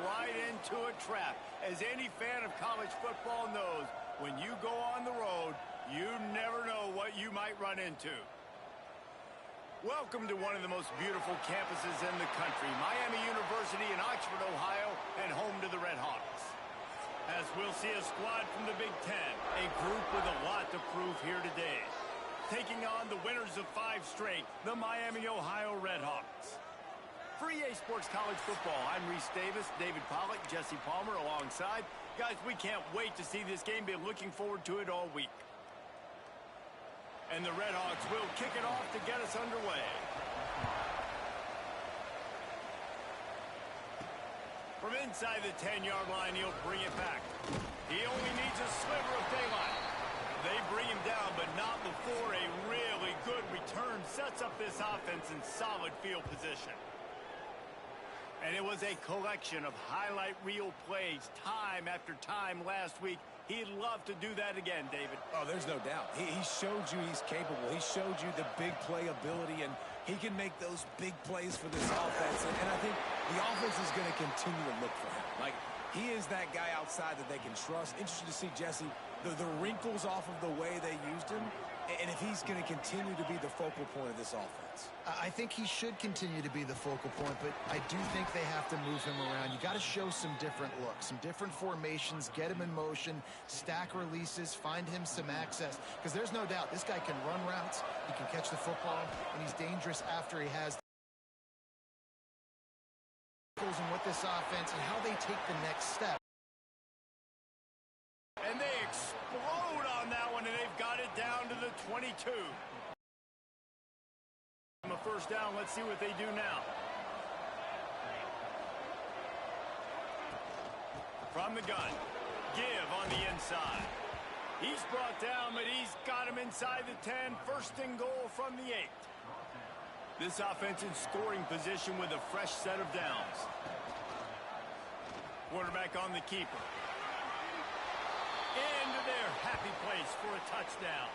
right into a trap. As any fan of college football knows, when you go on the road, you never know what you might run into. Welcome to one of the most beautiful campuses in the country, Miami University in Oxford, Ohio, and home to the Red Hawks. As we'll see a squad from the Big Ten, a group with a lot to prove here today. Taking on the winners of 5 straight, the Miami, Ohio Red Hawks. For EA Sports College Football, I'm Reese Davis, David Pollack, Jesse Palmer alongside. Guys, we can't wait to see this game. Been looking forward to it all week. And the Red Hawks will kick it off to get us underway. From inside the 10-yard line, he'll bring it back. He only needs a sliver of daylight. They bring him down, but not before a really good return sets up this offense in solid field position. And it was a collection of highlight reel plays time after time last week. He'd love to do that again, David. Oh, there's no doubt. He showed you he's capable. He showed you the big play ability, and he can make those big plays for this offense. And I think the offense is going to continue to look for him. Like, he is that guy outside that they can trust. Interested to see, Jesse, the wrinkles off of the way they used him, and if he's going to continue to be the focal point of this offense. I think he should continue to be the focal point, but I do think they have to move him around. You got to show some different looks, some different formations, get him in motion, stack releases, find him some access, because there's no doubt this guy can run routes, he can catch the football, and he's dangerous after he has and with this offense and how they take the next step. And they explode on that one, and they've got it down to the 22. From a first down, let's see what they do now. From the gun, give on the inside. He's brought down, but he's got him inside the 10. First and goal from the 8. This offense in scoring position with a fresh set of downs. Quarterback on the keeper. Into their happy place for a touchdown.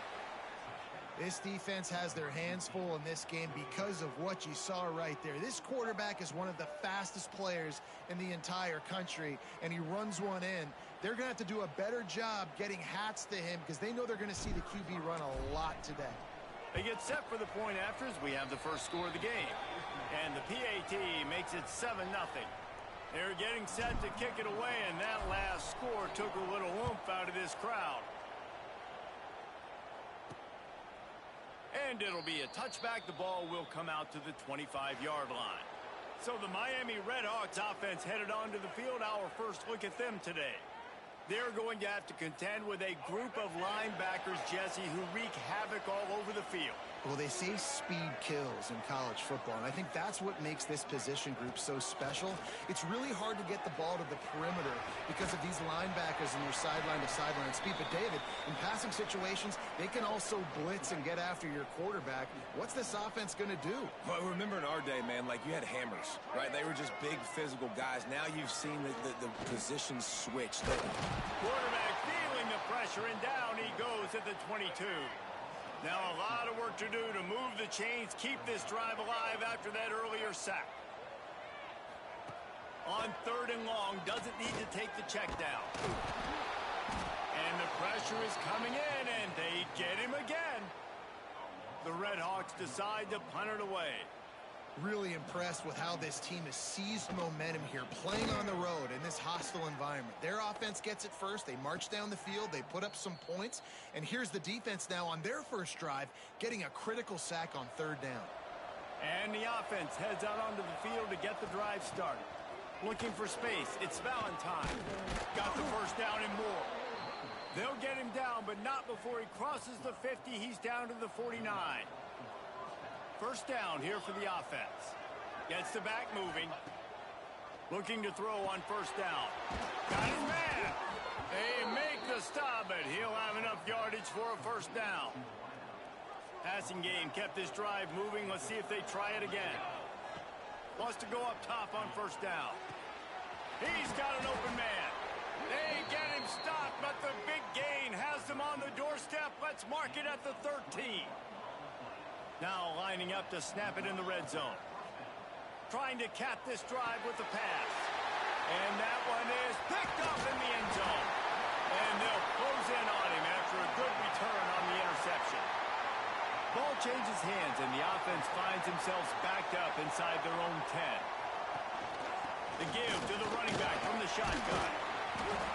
This defense has their hands full in this game because of what you saw right there. This quarterback is one of the fastest players in the entire country, and he runs one in. They're going to have to do a better job getting hats to him because they know they're going to see the QB run a lot today. They get set for the point afters. We have the first score of the game. And the PAT makes it 7-0. They're getting set to kick it away, and that last score took a little oomph out of this crowd. And it'll be a touchback. The ball will come out to the 25-yard line. So the Miami Red Hawks offense headed onto the field. Our first look at them today. They're going to have to contend with a group of linebackers, Jesse, who wreak havoc all over the field. Well, they say speed kills in college football, and I think that's what makes this position group so special. It's really hard to get the ball to the perimeter because of these linebackers and their sideline-to-sideline speed. But, David, in passing situations, they can also blitz and get after your quarterback. What's this offense going to do? Well, remember in our day, man, like you had hammers, right? They were just big physical guys. Now you've seen the positions switch. Quarterback feeling the pressure, and down he goes at the 22. Now a lot of work to do to move the chains, keep this drive alive after that earlier sack. On 3rd and long, doesn't need to take the check down. And the pressure is coming in, and they get him again. The Red Hawks decide to punt it away. Really impressed with how this team has seized momentum here, playing on the road in this hostile environment. Their offense gets it first. They march down the field. They put up some points. And here's the defense now on their first drive, getting a critical sack on 3rd down. And the offense heads out onto the field to get the drive started. Looking for space. It's Valentine. Got the first down and more. They'll get him down, but not before he crosses the 50. He's down to the 49. First down here for the offense. Gets the back moving. Looking to throw on first down. Got his man. They make the stop, but he'll have enough yardage for a first down. Passing game kept this drive moving. Let's see if they try it again. Wants to go up top on first down. He's got an open man. They get him stopped, but the big gain has them on the doorstep. Let's mark it at the 13. Now lining up to snap it in the red zone. Trying to cap this drive with the pass. And that one is picked up in the end zone. And they'll close in on him after a good return on the interception. Ball changes hands, and the offense finds themselves backed up inside their own 10. The give to the running back from the shotgun.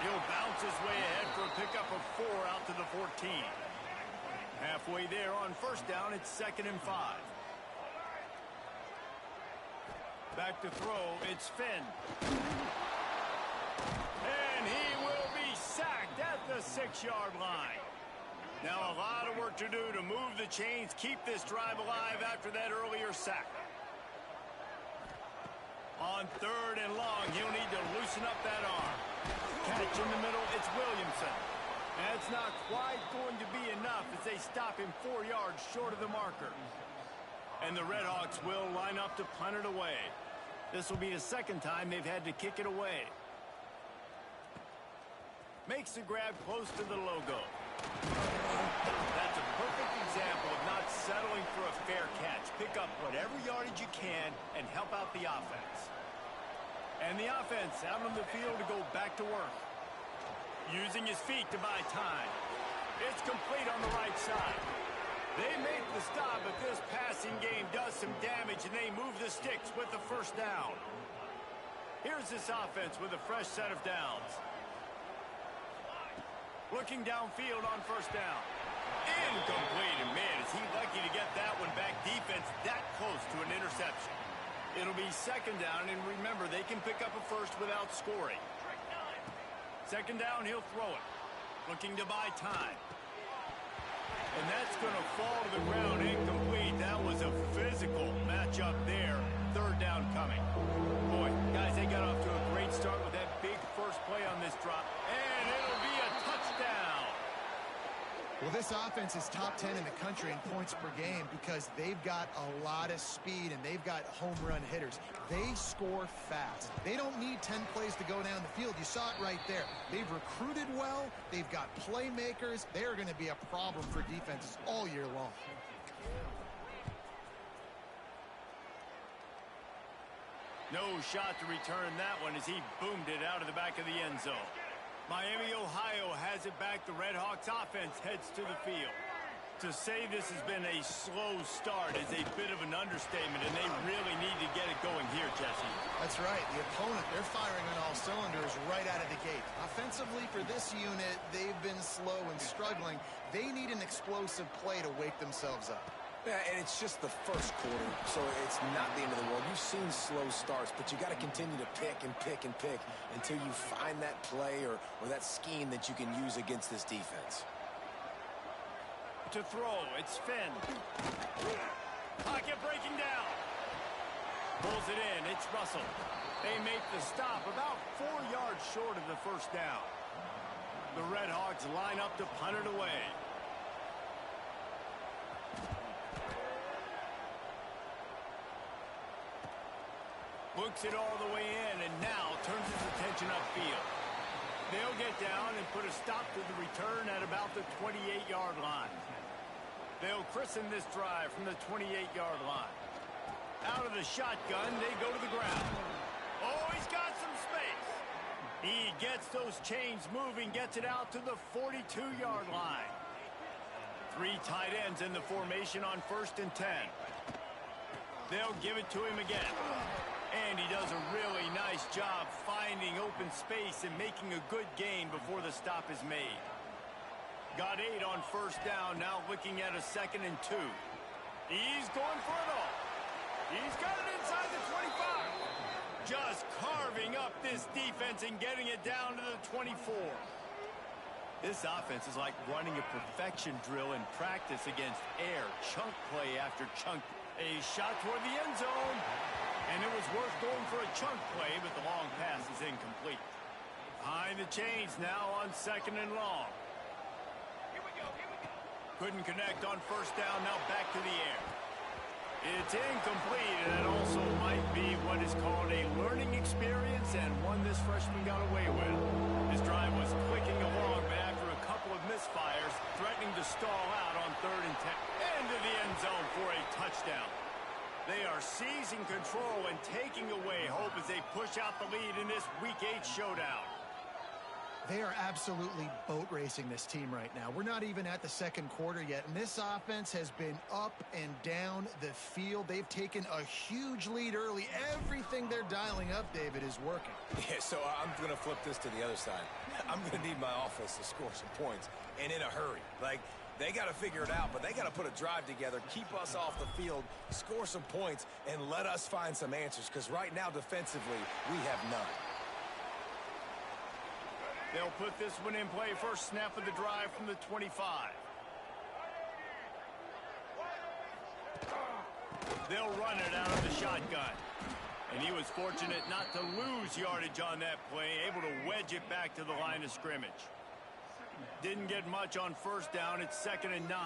He'll bounce his way ahead for a pickup of 4 out to the 14. Halfway there on first down, it's 2nd and 5. Back to throw, it's Finn. And he will be sacked at the 6-yard line. Now a lot of work to do to move the chains, keep this drive alive after that earlier sack. On 3rd and long, he'll need to loosen up that arm. Catch in the middle, it's Williamson. That's not quite going to be enough as they stop him 4 yards short of the marker. And the Redhawks will line up to punt it away. This will be the 2nd time they've had to kick it away. Makes the grab close to the logo. That's a perfect example of not settling for a fair catch. Pick up whatever yardage you can and help out the offense. And the offense out on the field to go back to work. Using his feet to buy time. It's complete on the right side. They make the stop, but this passing game does some damage, and they move the sticks with the first down. Here's this offense with a fresh set of downs. Looking downfield on first down. Incomplete, and man, is he lucky to get that one back. Defense that close to an interception. It'll be 2nd down, and remember, they can pick up a first without scoring. 2nd down, he'll throw it. Looking to buy time. And that's going to fall to the ground incomplete. That was a physical matchup there. 3rd down coming. Boy, guys, they got off to a great start with that big first play on this drop. And it'll be a touchdown. Well, this offense is top 10 in the country in points per game because they've got a lot of speed and they've got home run hitters. They score fast. They don't need 10 plays to go down the field. You saw it right there. They've recruited well. They've got playmakers. They are going to be a problem for defenses all year long. No shot to return that one as he boomed it out of the back of the end zone. Miami, Ohio has it back. The Redhawks offense heads to the field. To say this has been a slow start is a bit of an understatement, and they really need to get it going here, Jesse. That's right. The opponent, they're firing on all cylinders right out of the gate. Offensively, for this unit, they've been slow and struggling. They need an explosive play to wake themselves up. Yeah, and it's just the first quarter, so it's not the end of the world. You've seen slow starts, but you got to continue to pick and pick and pick until you find that play or that scheme that you can use against this defense. To throw, it's Finn. Pocket breaking down. Pulls it in, it's Russell. They make the stop about 4 yards short of the first down. The Redhawks line up to punt it away. Looks it all the way in, and now turns his attention upfield. They'll get down and put a stop to the return at about the 28-yard line. They'll christen this drive from the 28-yard line. Out of the shotgun, they go to the ground. Oh, he's got some space. He gets those chains moving, gets it out to the 42-yard line. 3 tight ends in the formation on 1st and 10. They'll give it to him again. And he does a really nice job finding open space and making a good gain before the stop is made. Got 8 on first down, now looking at a 2nd and 2. He's going for it all. He's got it inside the 25. Just carving up this defense and getting it down to the 24. This offense is like running a perfection drill in practice against air. Chunk play after chunk. A shot toward the end zone. And it was worth going for a chunk play, but the long pass is incomplete. Behind the chains now on 2nd and long. Couldn't connect on first down, now back to the air. It's incomplete, and it also might be what is called a learning experience, and one this freshman got away with. His drive was clicking along, but after a couple of misfires, threatening to stall out on 3rd and 10. Into the end zone for a touchdown. They are seizing control control and taking away hope as they push out the lead in this Week 8 showdown. They are absolutely boat racing this team right now. We're not even at the second quarter yet, and this offense has been up and down the field. They've taken a huge lead early. Everything they're dialing up, David, is working. Yeah, so I'm going to flip this to the other side. I'm going to need my offense to score some points, and in a hurry. Like, they got to figure it out, but they got to put a drive together, keep us off the field, score some points, and let us find some answers, because right now, defensively, we have none. They'll put this one in play. First snap of the drive from the 25. They'll run it out of the shotgun. And he was fortunate not to lose yardage on that play, able to wedge it back to the line of scrimmage. Didn't get much on first down. It's 2nd and 9.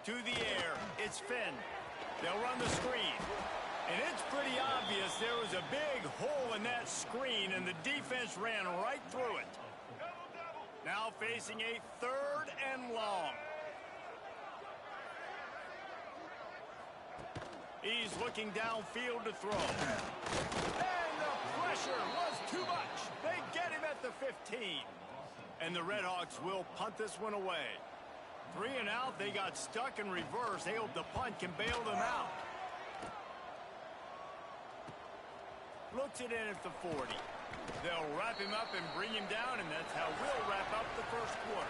To the air, it's Finn. They'll run the screen. And it's pretty obvious there was a big hole in that screen, and the defense ran right through it. Now facing a 3rd and long. He's looking downfield to throw. And the pressure was too much. They get him at the 15. And the Redhawks will punt this one away. 3 and out. They got stuck in reverse. They hope the punt can bail them out. Looks it in at the 40. They'll wrap him up and bring him down, and that's how we'll wrap up the first quarter.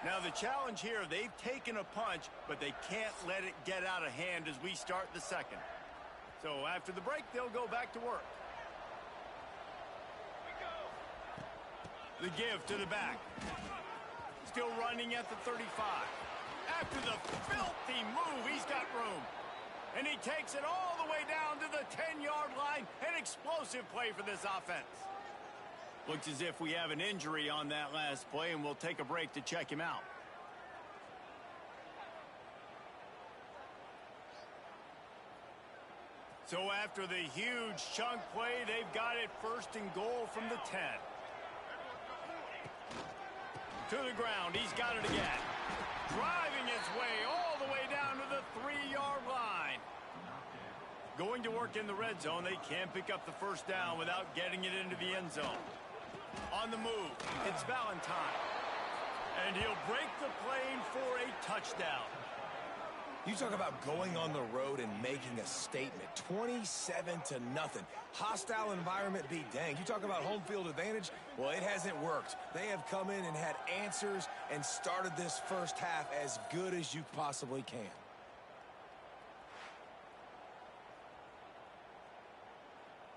Now the challenge here, they've taken a punch, but they can't let it get out of hand as we start the second. So after the break, they'll go back to work. The give to the back. Still running at the 35. After the filthy move, he's got room. And he takes it all the way down to the 10-yard line. An explosive play for this offense. Looks as if we have an injury on that last play, and we'll take a break to check him out. So after the huge chunk play, they've got it 1st and goal from the 10. To the ground, he's got it again. Driving his way all the way down to the 3-yard line. Going to work in the red zone, they can't pick up the first down without getting it into the end zone. On the move, it's Valentine. And he'll break the plane for a touchdown. You talk about going on the road and making a statement. 27-0. Hostile environment be danged. You talk about home field advantage. Well, it hasn't worked. They have come in and had answers and started this first half as good as you possibly can.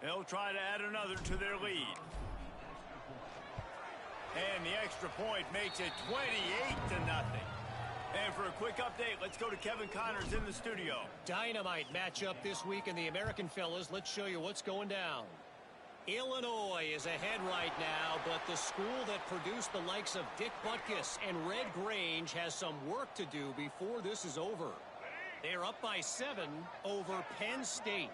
They'll try to add another to their lead. And the extra point makes it 28-0. And for a quick update, let's go to Kevin Connors in the studio. Dynamite matchup this week in the American, fellas. Let's show you what's going down. Illinois is ahead right now, but the school that produced the likes of Dick Butkus and Red Grange has some work to do before this is over. They're up by 7 over Penn State.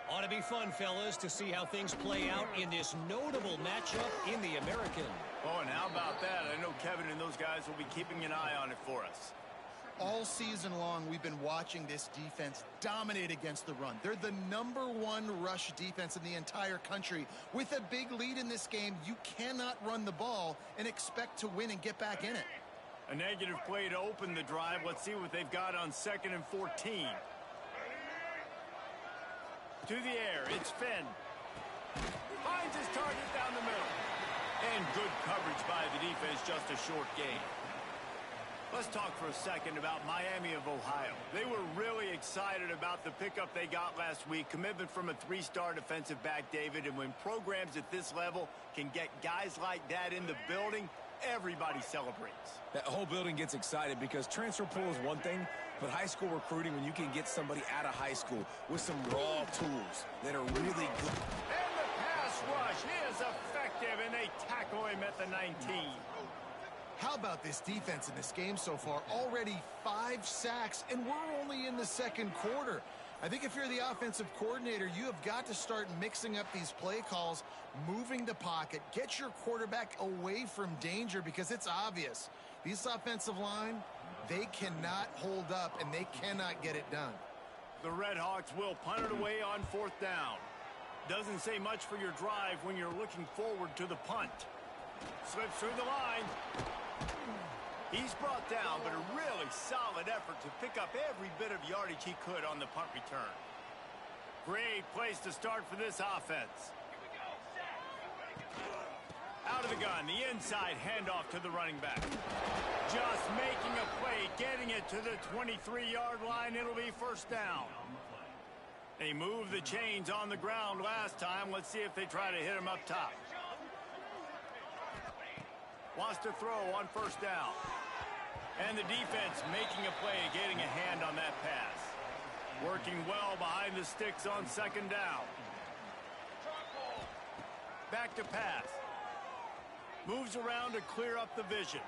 Ought to be fun, fellas, to see how things play out in this notable matchup in the American. Oh, and how about that? I know Kevin and those guys will be keeping an eye on it for us. All season long, we've been watching this defense dominate against the run. They're the #1 rush defense in the entire country. With a big lead in this game, you cannot run the ball and expect to win and get back in it. A negative play to open the drive. Let's see what they've got on 2nd and 14. To the air, it's Finn. Finds his target down the middle. And good coverage by the defense, just a short gain. Let's talk for a second about Miami of Ohio. They were really excited about the pickup they got last week. Commitment from a 3-star defensive back, David. And when programs at this level can get guys like that in the building, everybody celebrates. That whole building gets excited because transfer pool is one thing, but high school recruiting, when you can get somebody out of high school with some raw tools that are really good. And the pass rush is effective, and they tackle him at the 19. How about this defense in this game so far? Already 5 sacks, and we're only in the second quarter. I think if you're the offensive coordinator, you have got to start mixing up these play calls, moving the pocket, get your quarterback away from danger, because it's obvious. This offensive line, they cannot hold up, and they cannot get it done. The Red Hawks will punt it away on 4th down. Doesn't say much for your drive when you're looking forward to the punt. Slips through the line. He's brought down, but a really solid effort to pick up every bit of yardage he could on the punt return. Great place to start for this offense. Out of the gun, the inside handoff to the running back. Just making a play, getting it to the 23-yard line. It'll be 1st down. They moved the chains on the ground last time. Let's see if they try to hit him up top. Wants to throw on 1st down. And the defense making a play, getting a hand on that pass. Working well behind the sticks on 2nd down. Back to pass. Moves around to clear up the vision.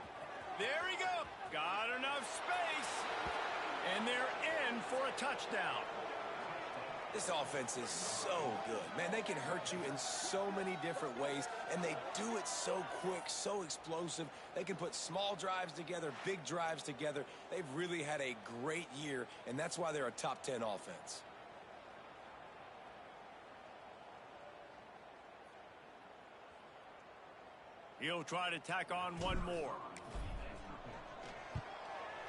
There he goes. Got enough space. And they're in for a touchdown. This offense is so good. Man, they can hurt you in so many different ways, and they do it so quick, so explosive. They can put small drives together, big drives together. They've really had a great year, and that's why they're a top 10 offense. He'll try to tack on one more.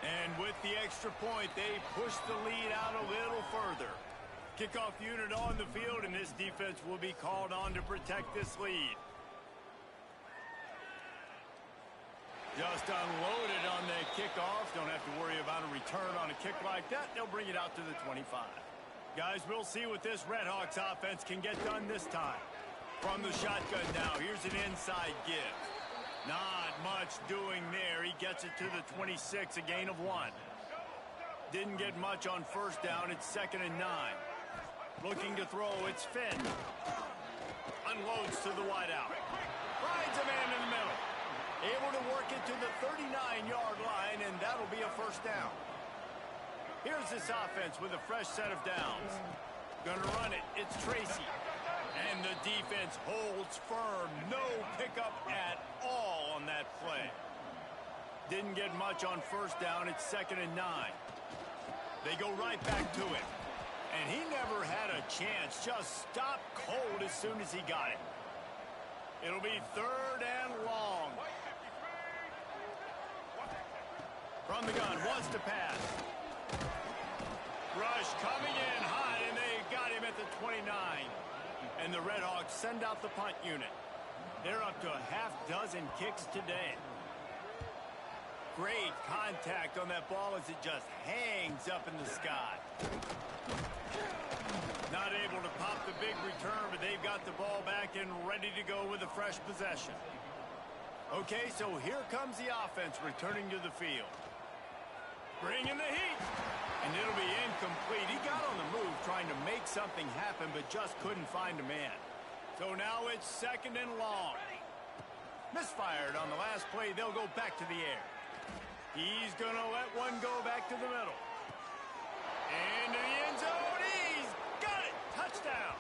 And with the extra point, they push the lead out a little further. Kickoff unit on the field, and this defense will be called on to protect this lead. Just unloaded on the kickoff. Don't have to worry about a return on a kick like that. They'll bring it out to the 25. Guys, we'll see what this Red Hawks offense can get done this time. From the shotgun now, here's an inside give. Not much doing there. He gets it to the 26, a gain of 1. Didn't get much on 1st down. It's 2nd and 9. Looking to throw, it's Finn. Unloads to the wideout. Finds a man in the middle. Able to work it to the 39-yard line, and that'll be a 1st down. Here's this offense with a fresh set of downs. Gonna run it. It's Tracy. And the defense holds firm. No pickup at all on that play. Didn't get much on 1st down. It's 2nd and 9. They go right back to it. And he never had a chance. Just stopped cold as soon as he got it. It'll be 3rd and long. From the gun, wants to pass. Rush coming in hot, and they got him at the 29. And the Red Hawks send out the punt unit. They're up to a half-dozen kicks today. Great contact on that ball as it just hangs up in the sky. Not able to pop the big return, but they've got the ball back and ready to go with a fresh possession. Okay, so here comes the offense returning to the field. Bringing the heat. And it'll be incomplete. He got on the move trying to make something happen, but just couldn't find a man. So now it's 2nd and long. Misfired on the last play. They'll go back to the air. He's going to let one go back to the middle. Into the end zone. He's got it. Touchdown.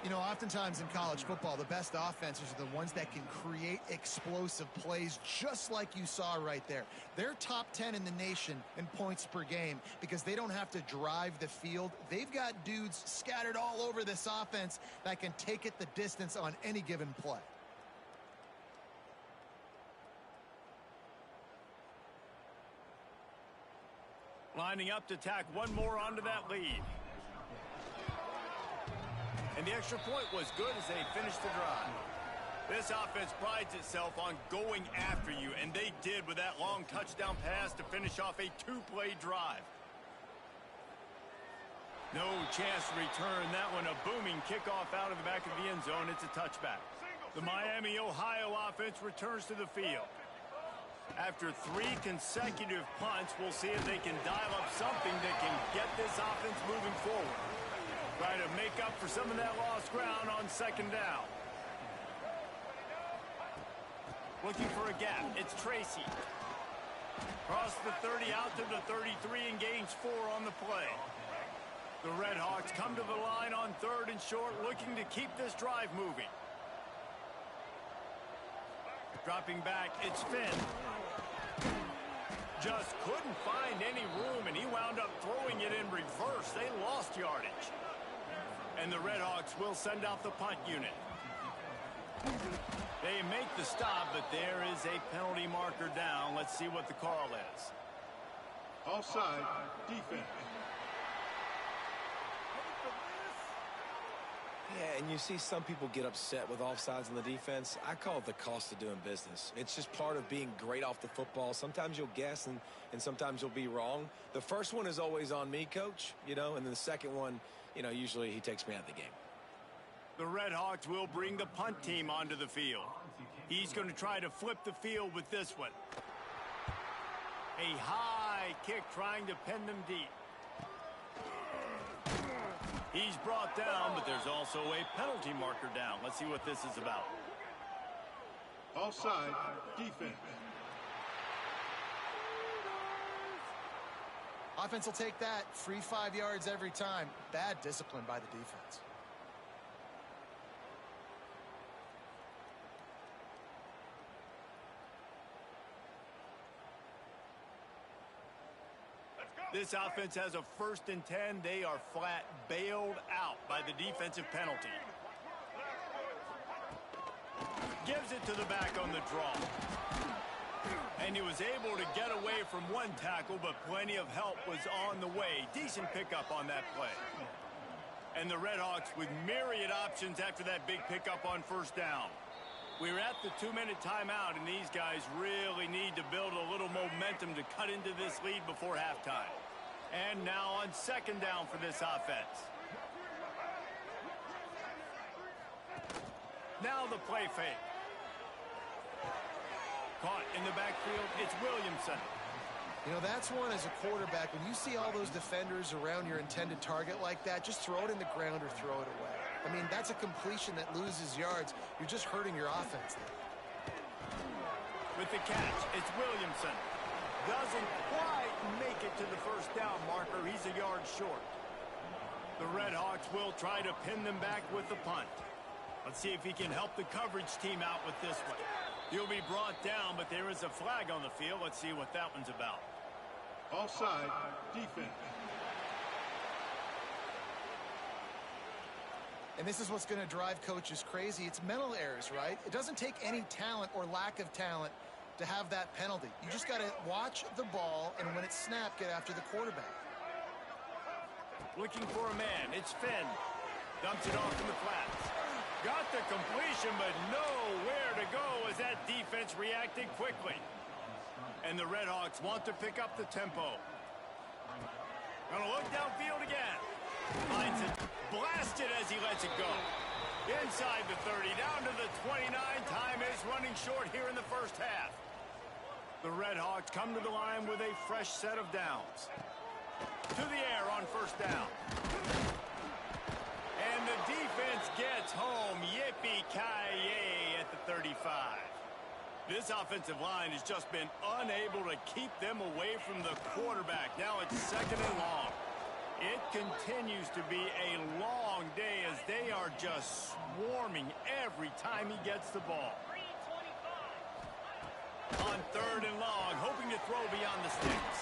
You know, oftentimes in college football, the best offenses are the ones that can create explosive plays, just like you saw right there. They're top 10 in the nation in points per game because they don't have to drive the field. They've got dudes scattered all over this offense that can take it the distance on any given play. Lining up to tack one more onto that lead. And the extra point was good as they finished the drive. This offense prides itself on going after you, and they did with that long touchdown pass to finish off a 2-play drive. No chance to return that one. A booming kickoff out of the back of the end zone. It's a touchback. The Miami, Ohio offense returns to the field. After 3 consecutive punts, we'll see if they can dial up something that can get this offense moving forward. Try to make up for some of that lost ground on 2nd down. Looking for a gap. It's Tracy. Cross the 30 out to the 33 and gains 4 on the play. The Red Hawks come to the line on 3rd and short, looking to keep this drive moving. Dropping back, it's Finn. Just couldn't find any room, and he wound up throwing it in reverse. They lost yardage. And the Red Hawks will send out the punt unit. They make the stop, but there is a penalty marker down. Let's see what the call is. Offside, defense. Yeah, and you see some people get upset with offsides on the defense. I call it the cost of doing business. It's just part of being great off the football. Sometimes you'll guess, and sometimes you'll be wrong. The first one is always on me, Coach, and then the second one, usually he takes me out of the game. The Red Hawks will bring the punt team onto the field. He's going to try to flip the field with this one. A high kick trying to pin them deep. He's brought down, but there's also a penalty marker down. Let's see what this is about. Offside, defense. Offense will take that. Free 5 yards every time. Bad discipline by the defense. This offense has a 1st and 10. They are flat bailed out by the defensive penalty. Gives it to the back on the draw. And he was able to get away from one tackle, but plenty of help was on the way. Decent pickup on that play. And the Red Hawks with myriad options after that big pickup on 1st down. We're at the 2-minute timeout, and these guys really need to build a little momentum to cut into this lead before halftime. And now on 2nd down for this offense. Now the play fake. Caught in the backfield, it's Williamson. That's one as a quarterback. When you see all those defenders around your intended target like that, just throw it in the ground or throw it away. I mean, that's a completion that loses yards. You're just hurting your offense there. With the catch, it's Williamson. Doesn't quite make it to the 1st down marker. He's a yard short. The Red Hawks will try to pin them back with the punt. Let's see if he can help the coverage team out with this one. He'll be brought down, but there is a flag on the field. Let's see what that one's about. Offside, defense. And this is what's going to drive coaches crazy. It's mental errors, right? It doesn't take any talent or lack of talent to have that penalty. You just got to watch the ball, and when it's snapped, get after the quarterback. Looking for a man. It's Finn. Dumps it off in the flats. Got the completion, but nowhere to go as that defense reacted quickly. And the Red Hawks want to pick up the tempo. Gonna look downfield again. Finds it. Blasted as he lets it go. Inside the 30, down to the 29. Time is running short here in the 1st half. The Red Hawks come to the line with a fresh set of downs. To the air on 1st down. And the defense gets home. Yippee-ki-yay at the 35. This offensive line has just been unable to keep them away from the quarterback. Now it's 2nd and long. It continues to be a long day as they are just swarming every time he gets the ball. On 3rd and long, hoping to throw beyond the sticks.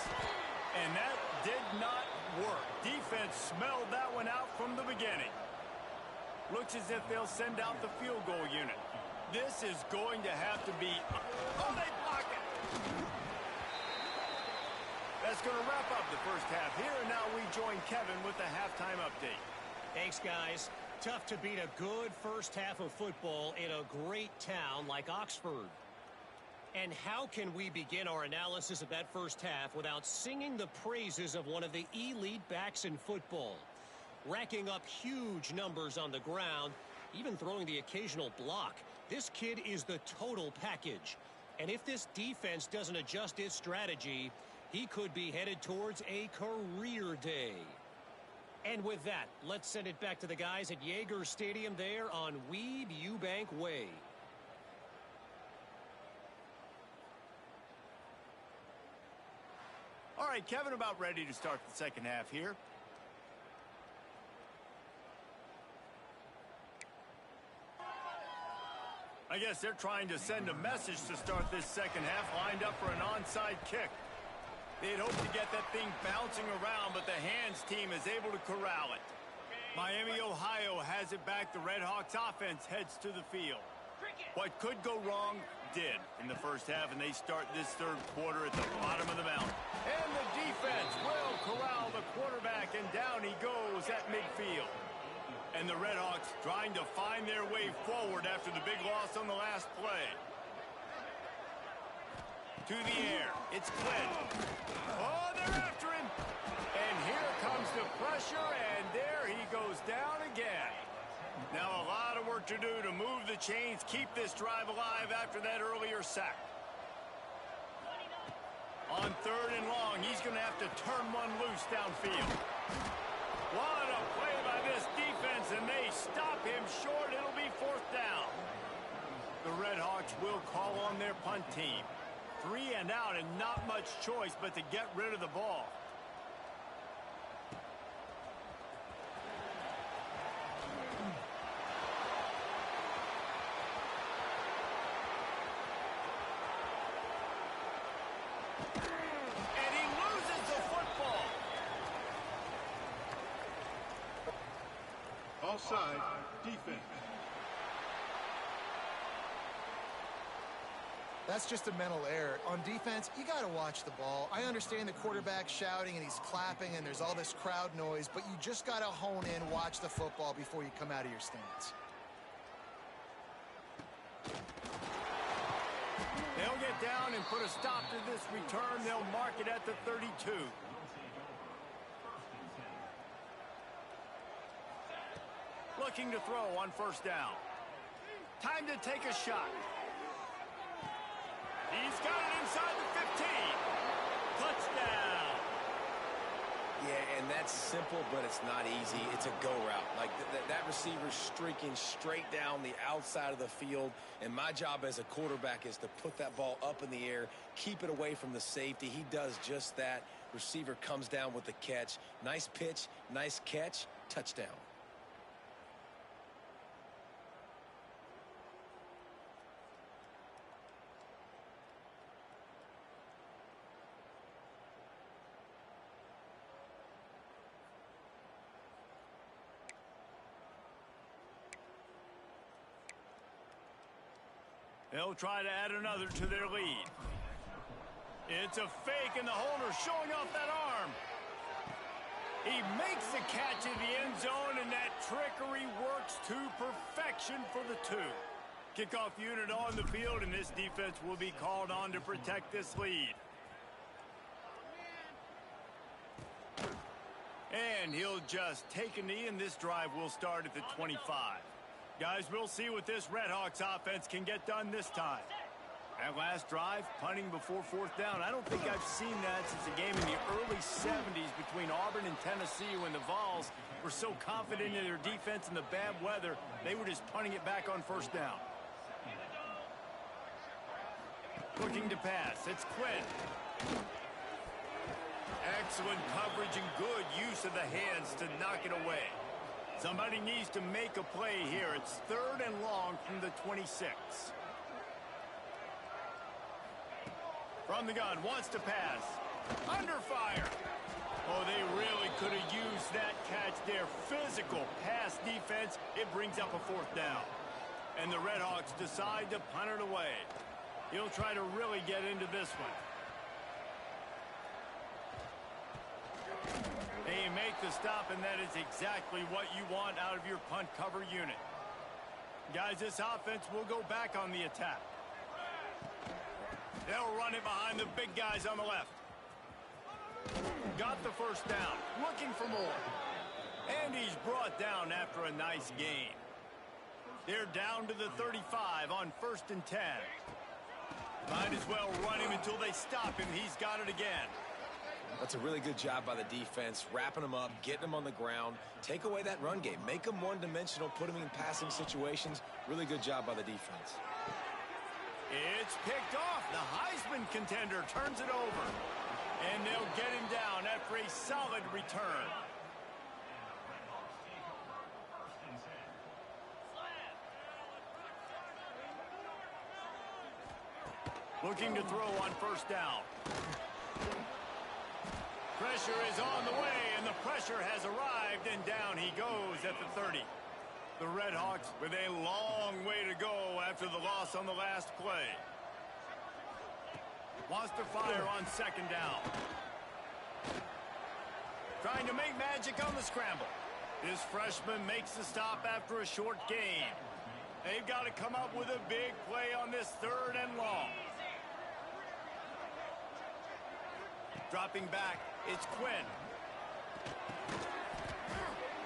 And that did not work. Defense smelled that one out from the beginning. Looks as if they'll send out the field goal unit. This is going to have to be... Oh, they block it! That's going to wrap up the 1st half here, and now we join Kevin with the halftime update. Thanks, guys. Tough to beat a good 1st half of football in a great town like Oxford. And how can we begin our analysis of that 1st half without singing the praises of one of the elite backs in football? Racking up huge numbers on the ground, even throwing the occasional block. This kid is the total package. And if this defense doesn't adjust its strategy, he could be headed towards a career day. And with that, let's send it back to the guys at Yager Stadium there on Weeb Eubank Way. All right, Kevin, about ready to start the 2nd half here. I guess they're trying to send a message to start this second half, lined up for an onside kick. They'd hoped to get that thing bouncing around, but the hands team is able to corral it. Miami, Ohio has it back. The Red Hawks offense heads to the field. What could go wrong did in the first half, and they start this third quarter at the bottom of the mountain. And the defense will corral the quarterback, and down he goes at midfield. And the Red Hawks trying to find their way forward after the big loss on the last play. To the air, it's Clint. Oh, they're after him. And here comes the pressure, and there he goes down again. Now a lot of work to do to move the chains, keep this drive alive after that earlier sack. On 3rd and long, he's going to have to turn one loose downfield. What a play by this defense, and they stop him short. It'll be 4th down. The Red Hawks will call on their punt team. 3 and out, and not much choice but to get rid of the ball. And he loses the football. Offside, defense. That's just a mental error. On defense, you got to watch the ball. I understand the quarterback shouting and he's clapping and there's all this crowd noise, but you just got to hone in, watch the football before you come out of your stance. They'll get down and put a stop to this return. They'll mark it at the 32. Looking to throw on 1st down. Time to take a shot. He's got it inside the 15. Touchdown. Yeah, and that's simple, but it's not easy. It's a go route. Like that receiver's streaking straight down the outside of the field, and my job as a quarterback is to put that ball up in the air, keep it away from the safety. He does just that. Receiver comes down with the catch. Nice pitch, nice catch, touchdown. They'll try to add another to their lead. It's a fake, and the holder showing off that arm. He makes the catch in the end zone, and that trickery works to perfection for the 2. Kickoff unit on the field, and this defense will be called on to protect this lead. And he'll just take a knee, and this drive will start at the 25. Guys, we'll see what this Red Hawks offense can get done this time. That last drive, punting before 4th down. I don't think I've seen that since a game in the early 70s between Auburn and Tennessee when the Vols were so confident in their defense in the bad weather, they were just punting it back on 1st down. Looking to pass. It's Quinn. Excellent coverage and good use of the hands to knock it away. Somebody needs to make a play here. It's 3rd and long from the 26. From the gun, wants to pass. Under fire. Oh, they really could have used that catch there. Physical pass defense. It brings up a 4th down. And the Red Hawks decide to punt it away. He'll try to really get into this one. They make the stop, and that is exactly what you want out of your punt cover unit. Guys, this offense will go back on the attack. They'll run it behind the big guys on the left. Got the 1st down, looking for more. And he's brought down after a nice gain. They're down to the 35 on 1st and 10. Might as well run him until they stop him. He's got it again. That's a really good job by the defense, wrapping them up, getting them on the ground. Take away that run game. Make them one-dimensional, put them in passing situations. Really good job by the defense. It's picked off. The Heisman contender turns it over. And they'll get him down after a solid return. Looking to throw on first down. Pressure is on the way, and the pressure has arrived, and down he goes at the 30. The Red Hawks with a long way to go after the loss on the last play. Wants to fire on second down. Trying to make magic on the scramble. This freshman makes the stop after a short gain. They've got to come up with a big play on this third and long. Dropping back, it's Quinn.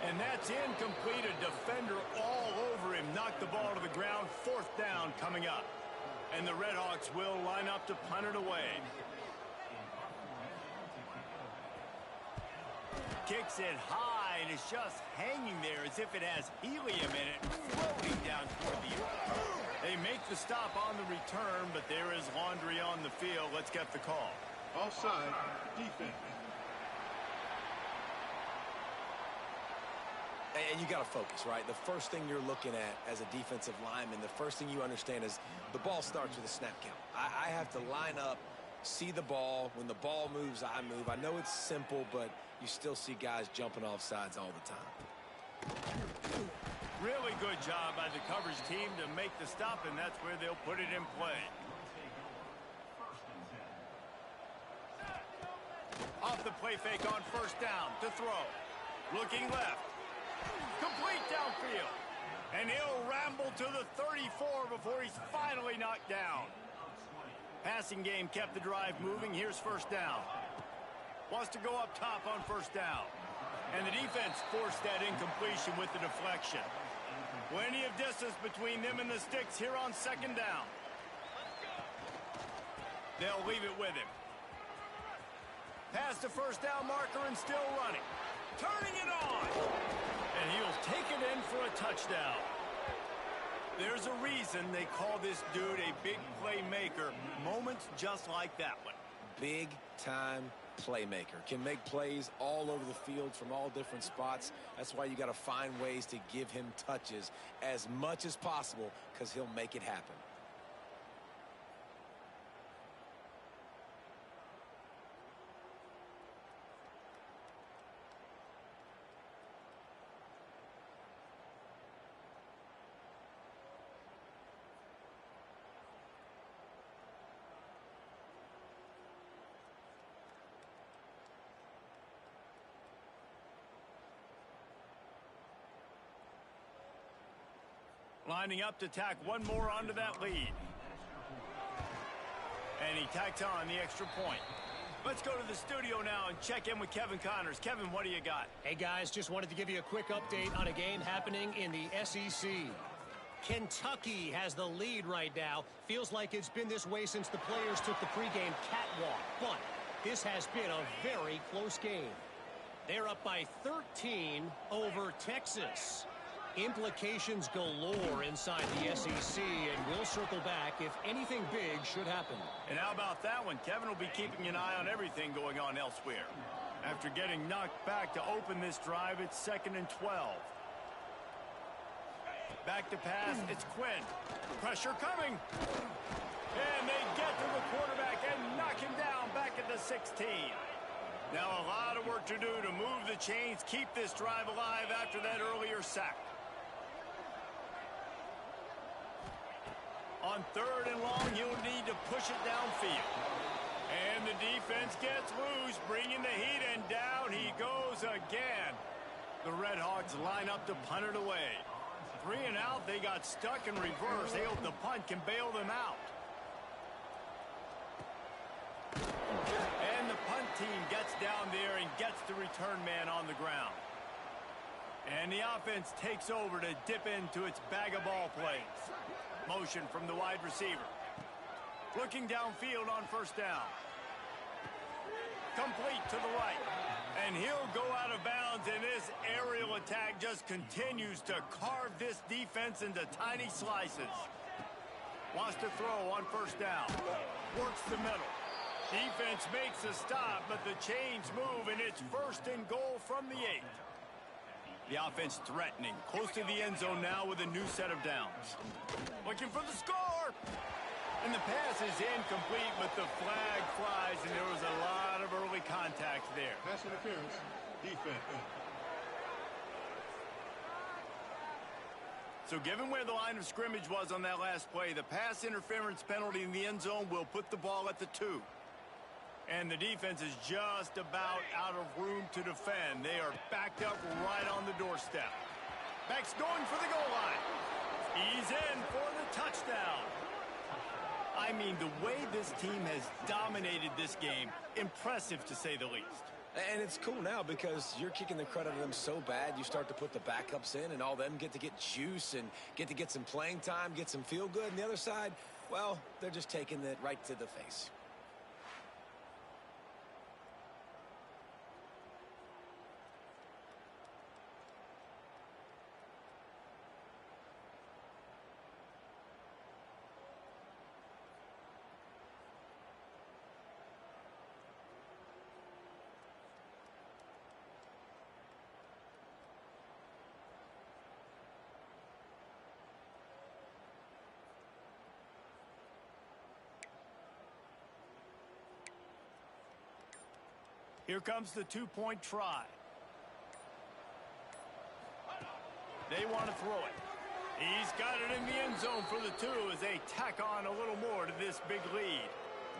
And that's incomplete. A defender all over him. Knocked the ball to the ground. Fourth down coming up. And the Red Hawks will line up to punt it away. Kicks it high, and it's just hanging there as if it has helium in it, floating down toward the earth. They make the stop on the return, but there is laundry on the field. Let's get the call. Offside, defense. And you got to focus, right? The first thing you're looking at as a defensive lineman, the first thing you understand is the ball starts with a snap count. I have to line up, see the ball. When the ball moves, I move. I know it's simple, but you still see guys jumping off sides all the time. Really good job by the coverage team to make the stop, and that's where they'll put it in play. Off the play fake on first down to throw. Looking left. Complete downfield. And he'll ramble to the 34 before he's finally knocked down. Passing game kept the drive moving. Here's first down. Wants to go up top on first down. And the defense forced that incompletion with the deflection. Plenty of distance between them and the sticks here on second down. They'll leave it with him. Past the first down marker and still running. Turning it on. And he'll take it in for a touchdown. There's a reason they call this dude a big playmaker. Moments just like that one. Big time playmaker. Can make plays all over the field from all different spots. That's why you got to find ways to give him touches as much as possible, because he'll make it happen. Lining up to tack one more onto that lead. And he tacks on the extra point. Let's go to the studio now and check in with Kevin Connors. Kevin, what do you got? Hey, guys, just wanted to give you a quick update on a game happening in the SEC. Kentucky has the lead right now. Feels like it's been this way since the players took the pregame catwalk. But this has been a very close game. They're up by 13 over Texas. Implications galore inside the SEC, and we'll circle back if anything big should happen. And how about that one? Kevin will be keeping an eye on everything going on elsewhere. After getting knocked back to open this drive, it's 2nd and 12. Back to pass, it's Quinn. Pressure coming. And they get to the quarterback and knock him down back at the 16. Now a lot of work to do to move the chains, keep this drive alive after that earlier sack. On 3rd and long, he'll need to push it downfield. And the defense gets loose, bringing the heat, and down he goes again. The Red Hawks line up to punt it away. 3 and out, they got stuck in reverse. They hope the punt can bail them out. And the punt team gets down there and gets the return man on the ground. And the offense takes over to dip into its bag of ball plays. Motion from the wide receiver. Looking downfield on first down. Complete to the right. And he'll go out of bounds, and this aerial attack just continues to carve this defense into tiny slices. Wants to throw on first down. Works the middle. Defense makes a stop, but the chains move, and it's 1st and goal from the 8. The offense threatening, close to the end zone now with a new set of downs. Looking for the score. And the pass is incomplete, but the flag flies, and there was a lot of early contact there. Pass interference. Defense. So given where the line of scrimmage was on that last play, the pass interference penalty in the end zone will put the ball at the 2. And the defense is just about out of room to defend. They are backed up right on the doorstep. Back's going for the goal line. He's in for the touchdown. I mean, the way this team has dominated this game, impressive to say the least. And it's cool now because you're kicking the credit of them so bad, you start to put the backups in, and all them get to get juice and get to get some playing time, get some feel good. And the other side, well, they're just taking it right to the face. Here comes the two-point try. They want to throw it. He's got it in the end zone for the 2 as they tack on a little more to this big lead.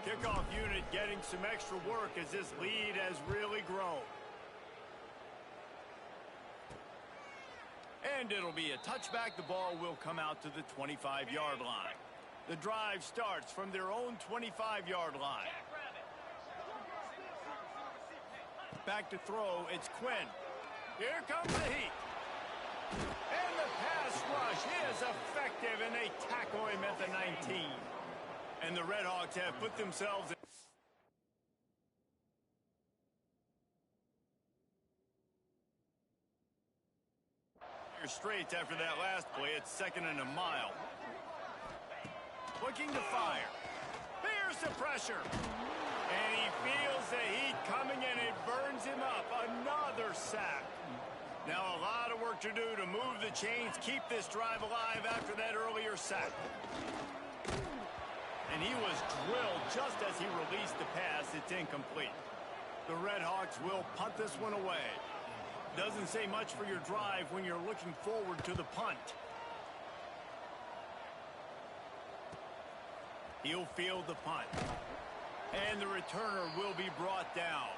Kickoff unit getting some extra work as this lead has really grown. And it'll be a touchback. The ball will come out to the 25-yard line. The drive starts from their own 25-yard line. Back to throw, it's Quinn. Here comes the heat. And the pass rush is effective, and they tackle him at the 19. And the Red Hawks have put themselves in straight after that last play. It's 2nd and a mile. Looking to fire. Here's the pressure. And he feels the heat coming, and it burns him up. Another sack. Now a lot of work to do to move the chains, keep this drive alive after that earlier sack. And he was drilled just as he released the pass. It's incomplete. The Red Hawks will punt this one away. Doesn't say much for your drive when you're looking forward to the punt. He'll field the punt. And the returner will be brought down.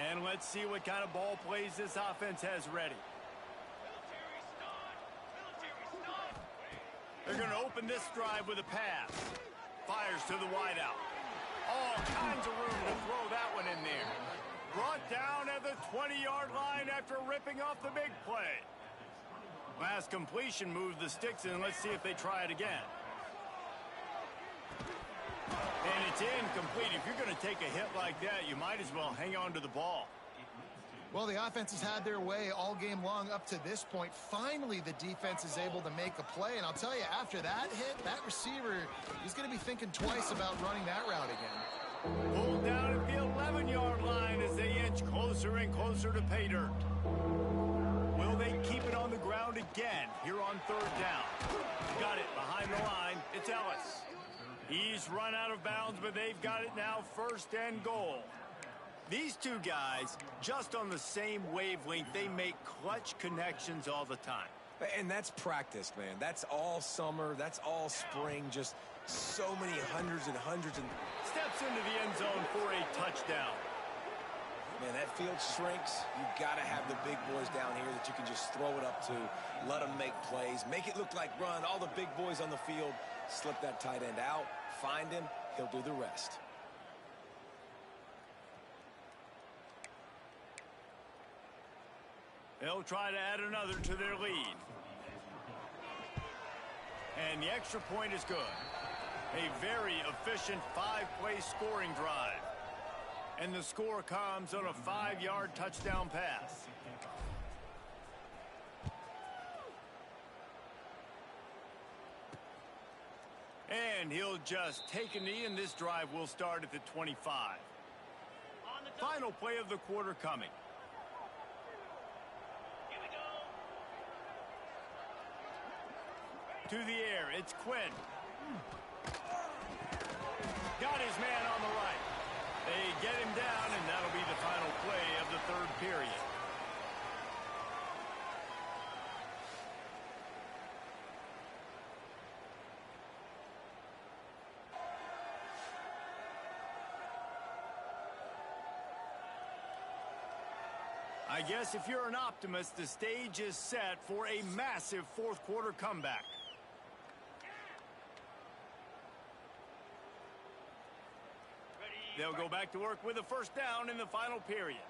And let's see what kind of ball plays this offense has ready. They're going to open this drive with a pass. Fires to the wideout. All kinds of room to throw that one in there. Brought down at the 20-yard line after ripping off the big play. Last completion moves the sticks in. Let's see if they try it again. And it's incomplete. If you're going to take a hit like that, you might as well hang on to the ball. Well, the offense has had their way all game long up to this point. Finally, the defense is able to make a play. And I'll tell you, after that hit, that receiver, he's going to be thinking twice about running that route again. Pulled down at the 11-yard line as they inch closer and closer to pay dirt. Will they keep it on the ground again here on 3rd down? Got it behind the line. It's Ellis. He's run out of bounds, but they've got it now, 1st and goal. These two guys, just on the same wavelength, they make clutch connections all the time. And that's practice, man. That's all summer. That's all spring. Just so many hundreds and hundreds. And steps into the end zone for a touchdown. Man, that field shrinks. You've got to have the big boys down here that you can just throw it up to, let them make plays, make it look like run. All the big boys on the field, slip that tight end out, find him, he'll do the rest. They'll try to add another to their lead. And the extra point is good. A very efficient 5-play scoring drive. And the score comes on a 5-yard touchdown pass. And he'll just take a knee, and this drive will start at the 25. Final play of the quarter coming. To the air, it's Quinn. Got his man on the right. They get him down, and that'll be the final play of the 3rd period. I guess if you're an optimist, the stage is set for a massive 4th quarter comeback. They'll go back to work with a 1st down in the final period.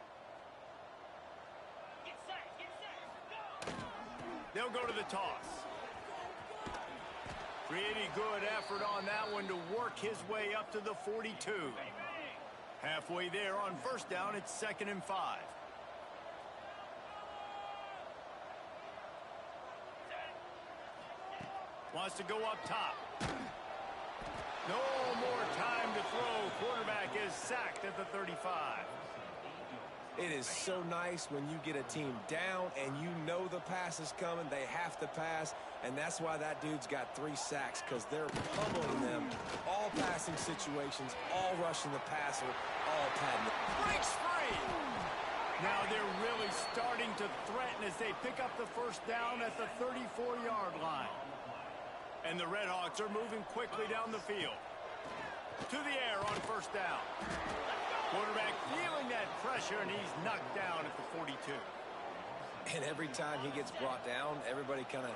They'll go to the toss. Pretty good effort on that one to work his way up to the 42. Halfway there on 1st down, it's 2nd and 5. Wants to go up top. No more time to throw. Quarterback is sacked at the 35. It is so nice when you get a team down and you know the pass is coming. They have to pass, and that's why that dude's got 3 sacks, because they're pummeling them. All passing situations, all rushing the passer, all padding. Breaks free. Now they're really starting to threaten as they pick up the 1st down at the 34-yard line. And the Redhawks are moving quickly down the field. To the air on 1st down. Quarterback feeling that pressure, and he's knocked down at the 42. And every time he gets brought down, everybody kind of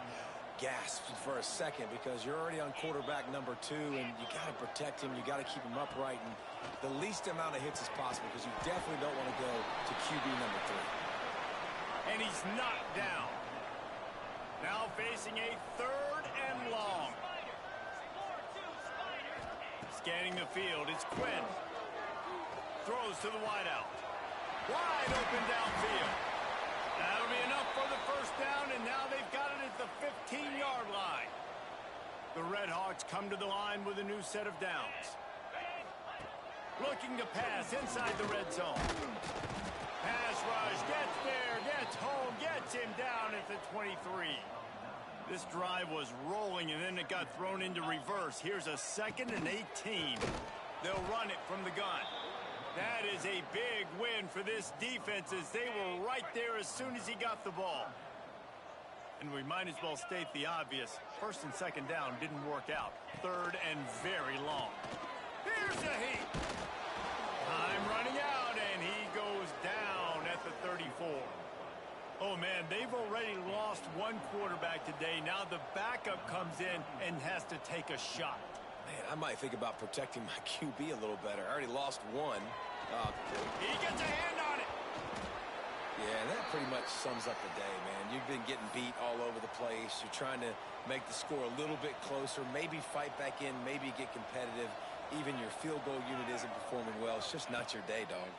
gasps for a second, because you're already on quarterback number 2, and you got to protect him. You got to keep him upright, and the least amount of hits as possible, because you definitely don't want to go to QB number 3. And he's knocked down. Now facing a 3rd and long. Scanning the field, it's Quinn. Throws to the wideout. Wide open downfield. That'll be enough for the 1st down, and now they've got it at the 15-yard line. The Redhawks come to the line with a new set of downs. Looking to pass inside the red zone. Pass rush, gets there, gets home, gets him down at the 23. This drive was rolling, and then it got thrown into reverse. Here's a 2nd and 18. They'll run it from the gun. That is a big win for this defense, as they were right there as soon as he got the ball. And we might as well state the obvious. 1st and 2nd down didn't work out. 3rd and very long. Here's the heat. Time running out, and he goes down at the 34. Oh, man, they've already lost one quarterback today. Now the backup comes in and has to take a shot. Man, I might think about protecting my QB a little better. I already lost one. He gets a hand on it. Yeah, that pretty much sums up the day, man. You've been getting beat all over the place. You're trying to make the score a little bit closer, maybe fight back in, maybe get competitive. Even your field goal unit isn't performing well. It's just not your day, dog.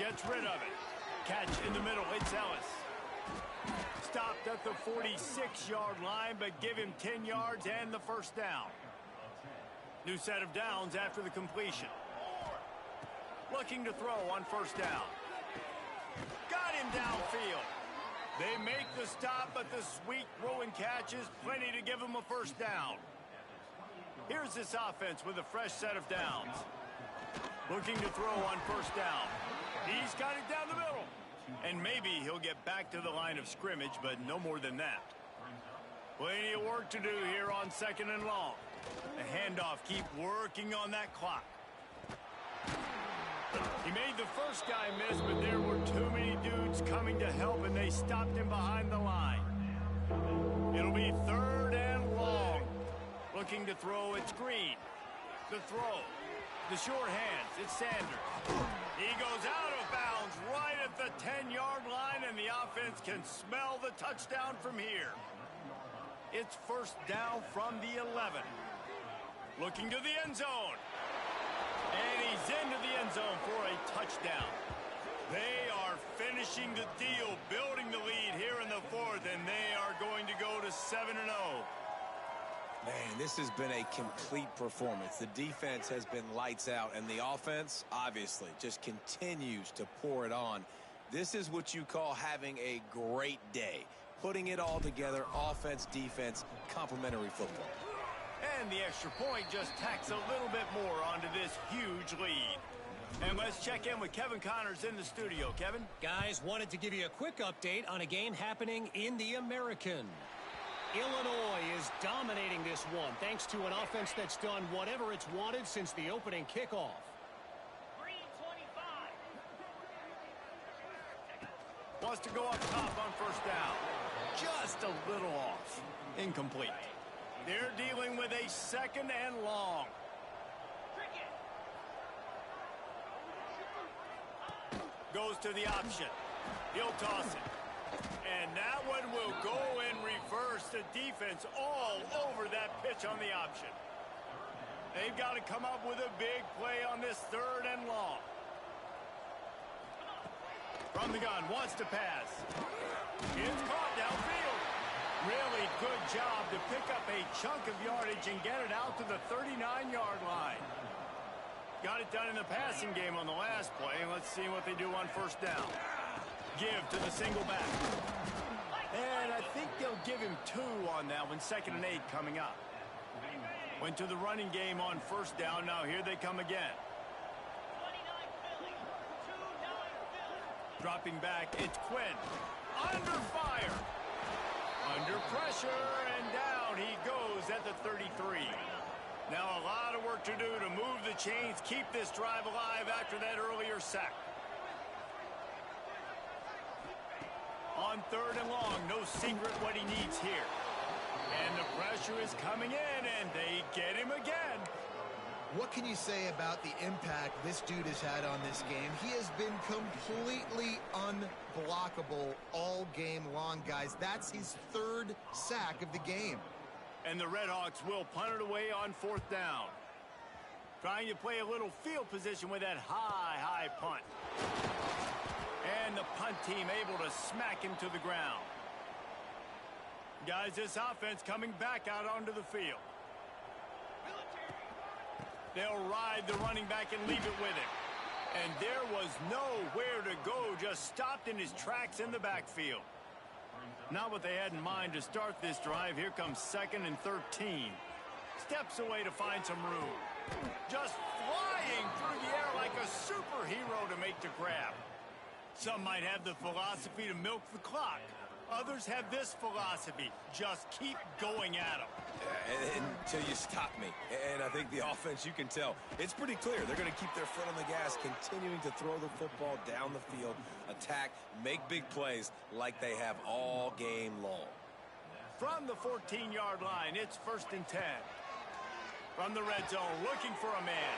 Gets rid of it. Catch in the middle. It's Ellis. Stopped at the 46-yard line, but give him 10 yards and the 1st down. New set of downs after the completion. Looking to throw on 1st down. Got him downfield. They make the stop, but the sweet throw and catch is plenty to give him a 1st down. Here's this offense with a fresh set of downs. Looking to throw on first down. He's got it down the middle. And maybe he'll get back to the line of scrimmage, but no more than that. Plenty of work to do here on 2nd and long. The handoff, keep working on that clock. He made the first guy miss, but there were too many dudes coming to help, and they stopped him behind the line. It'll be 3rd and long. Looking to throw, it's Green. The throw. The short hands, it's Sanders. He goes out of bounds right at the 10-yard line, and the offense can smell the touchdown from here. It's 1st down from the 11. Looking to the end zone. And he's into the end zone for a touchdown. They are finishing the deal, building the lead here in the 4th, and they are going to go to 7-0. Man, this has been a complete performance. The defense has been lights out, and the offense, obviously, just continues to pour it on. This is what you call having a great day. Putting it all together, offense, defense, complementary football. And the extra point just tacks a little bit more onto this huge lead. And let's check in with Kevin Connors in the studio. Kevin? Guys, wanted to give you a quick update on a game happening in the American. Illinois is dominating this one thanks to an offense that's done whatever it's wanted since the opening kickoff. Wants to go up top on first down. Just a little off. Incomplete. They're dealing with a 2nd and long. Goes to the option. He'll toss it. And that one will go in reverse. The defense all over that pitch on the option. They've got to come up with a big play on this 3rd and long. From the gun, wants to pass. It's caught downfield. Really good job to pick up a chunk of yardage and get it out to the 39-yard line. Got it done in the passing game on the last play. Let's see what they do on first down. Give to the single back. And I think they'll give him 2 on that one. 2nd and 8 coming up. Went to the running game on first down. Now here they come again. Dropping back, it's Quinn. Under fire. Under pressure, and down he goes at the 33. Now a lot of work to do to move the chains, keep this drive alive after that earlier sack. On 3rd and long, no secret what he needs here. And the pressure is coming in, and they get him again. What can you say about the impact this dude has had on this game? He has been completely unblockable all game long, guys. That's his 3rd sack of the game. And the Redhawks will punt it away on 4th down. Trying to play a little field position with that high punt. And the punt team able to smack him to the ground. Guys, this offense coming back out onto the field. They'll ride the running back and leave it with him. And there was nowhere to go, just stopped in his tracks in the backfield. Not what they had in mind to start this drive. Here comes 2nd and 13. Steps away to find some room. Just flying through the air like a superhero to make the grab. Some might have the philosophy to milk the clock. Others have this philosophy. Just keep going at them. Until you stop me. And I think the offense, you can tell, it's pretty clear. They're going to keep their foot on the gas, continuing to throw the football down the field, attack, make big plays like they have all game long. From the 14-yard line, it's 1st and 10. From the red zone, looking for a man.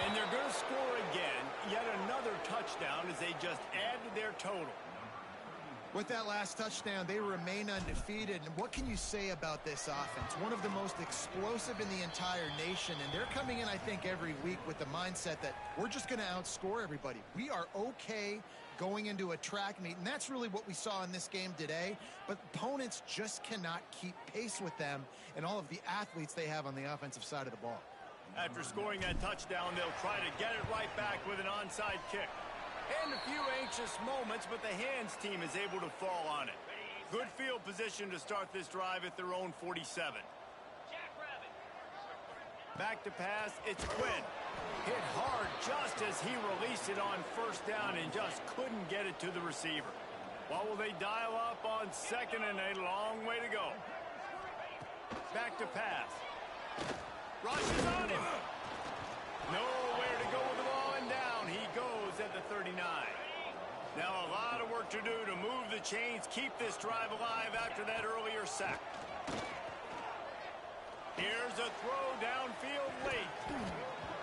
And they're going to score again. Yet another touchdown as they just add to their total. With that last touchdown, they remain undefeated. And what can you say about this offense? One of the most explosive in the entire nation. And they're coming in, I think, every week with the mindset that we're just going to outscore everybody. We are okay going into a track meet. And that's really what we saw in this game today. But opponents just cannot keep pace with them and all of the athletes they have on the offensive side of the ball. After scoring that touchdown, they'll try to get it right back with an onside kick. And a few anxious moments, but the hands team is able to fall on it. Good field position to start this drive at their own 47. Back to pass, it's Quinn. Hit hard just as he released it on first down and just couldn't get it to the receiver. What will they dial up on second and a long way to go? Back to pass. Rushes on him. Nowhere to go with the ball, and down he goes at the 39. Now a lot of work to do to move the chains, keep this drive alive after that earlier sack. Here's a throw downfield late.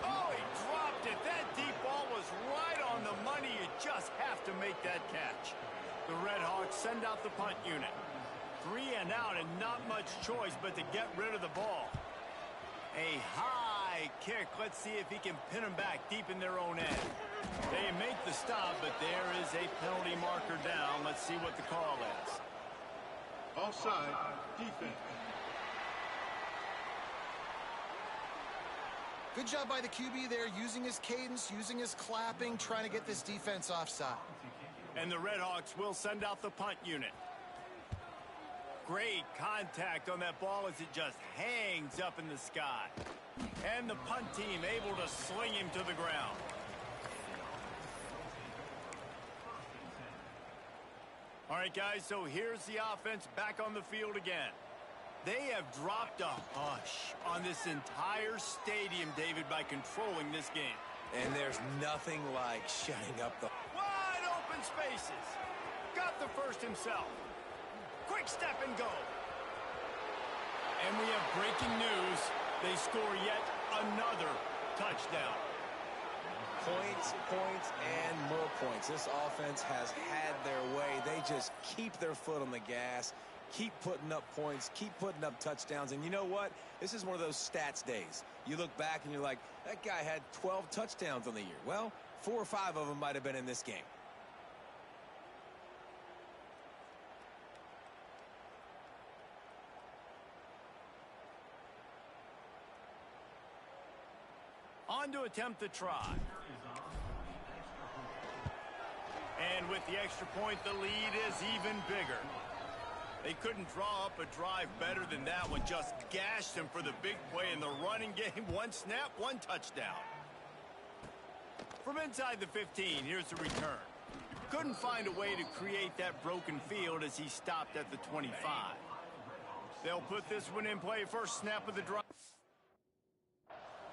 Oh, he dropped it. That deep ball was right on the money. You just have to make that catch. The Red Hawks send out the punt unit. 3 and out and not much choice but to get rid of the ball. A high kick. Let's see if he can pin them back deep in their own end. They make the stop, but there is a penalty marker down. Let's see what the call is. Offside, defense. Good job by the QB there, using his cadence, using his clapping, trying to get this defense offside. And the Red Hawks will send out the punt unit. Great contact on that ball as it just hangs up in the sky. And the punt team able to sling him to the ground. All right, guys, so here's the offense back on the field again. They have dropped a hush on this entire stadium, David, by controlling this game. And there's nothing like shutting up the... Wide open spaces. Got the first himself. Quick step and go. And we have breaking news. They score yet another touchdown. Points, points, and more points. This offense has had their way. They just keep their foot on the gas, keep putting up points, keep putting up touchdowns. And you know what? This is one of those stats days. You look back and you're like, that guy had 12 touchdowns on the year. Well, 4 or 5 of them might have been in this game. On to attempt the try. And with the extra point, the lead is even bigger. They couldn't draw up a drive better than that one. Just gashed him for the big play in the running game. 1 snap, 1 touchdown. From inside the 15, here's the return. Couldn't find a way to create that broken field as he stopped at the 25. They'll put this one in play. First snap of the drive.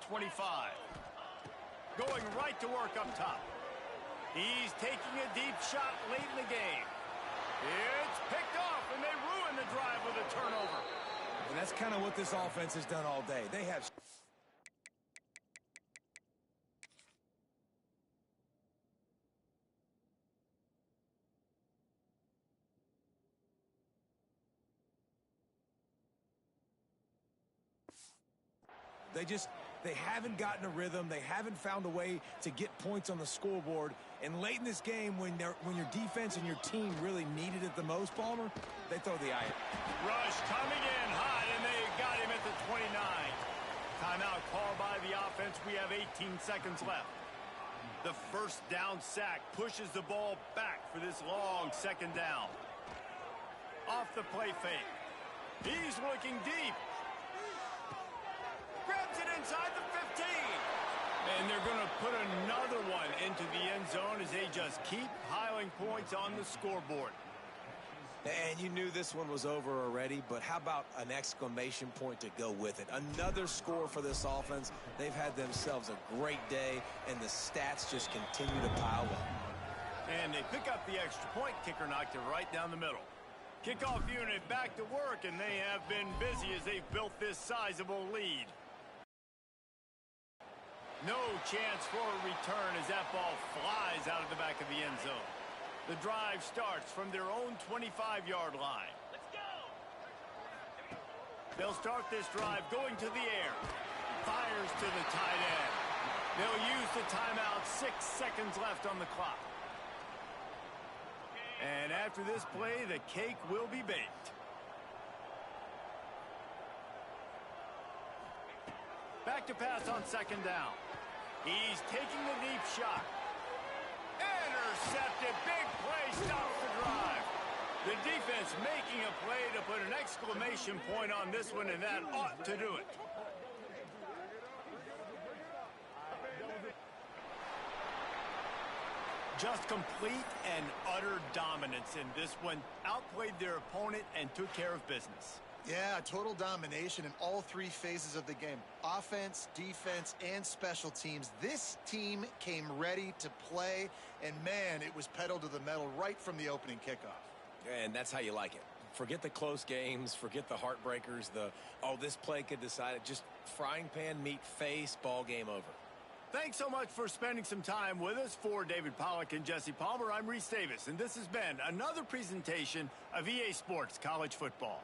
25. Going right to work up top. He's taking a deep shot late in the game. It's picked off, and they ruin the drive with a turnover. And that's kind of what this offense has done all day. They have... They haven't gotten a rhythm. They haven't found a way to get points on the scoreboard. And late in this game, when your defense and your team really needed it the most, Palmer, they throw the eye. Rush coming in hot, and they got him at the 29. Timeout called by the offense. We have 18 seconds left. The first down sack pushes the ball back for this long second down. Off the play fake. He's looking deep. Grabs it inside the 15. And they're going to put another one into the end zone as they just keep piling points on the scoreboard. And you knew this one was over already, but how about an exclamation point to go with it? Another score for this offense. They've had themselves a great day, and the stats just continue to pile up. And they pick up the extra point. Kicker knocked it right down the middle. Kickoff unit back to work, and they have been busy as they've built this sizable lead. No chance for a return as that ball flies out of the back of the end zone. The drive starts from their own 25-yard line. Let's go! They'll start this drive going to the air. Fires to the tight end. They'll use the timeout. 6 seconds left on the clock. And after this play, the cake will be baked. Back to pass on second down. He's taking the deep shot. Intercepted. Big play stops the drive. The defense making a play to put an exclamation point on this one, and that ought to do it. Just complete and utter dominance in this one. Outplayed their opponent and took care of business. Yeah, total domination in all three phases of the game. Offense, defense, and special teams. This team came ready to play, and man, it was pedal to the metal right from the opening kickoff. And that's how you like it. Forget the close games, forget the heartbreakers, this play could decide it. Just frying pan, meat face, ball game over. Thanks so much for spending some time with us. For David Pollack and Jesse Palmer, I'm Reese Davis, and this has been another presentation of EA Sports College Football.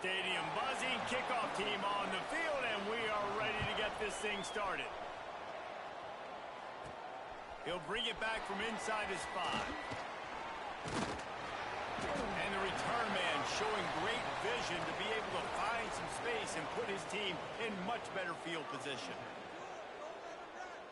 Stadium buzzing, kickoff team on the field, and we are ready to get this thing started. He'll bring it back from inside his 5. And the return man showing great vision to be able to find some space and put his team in much better field position.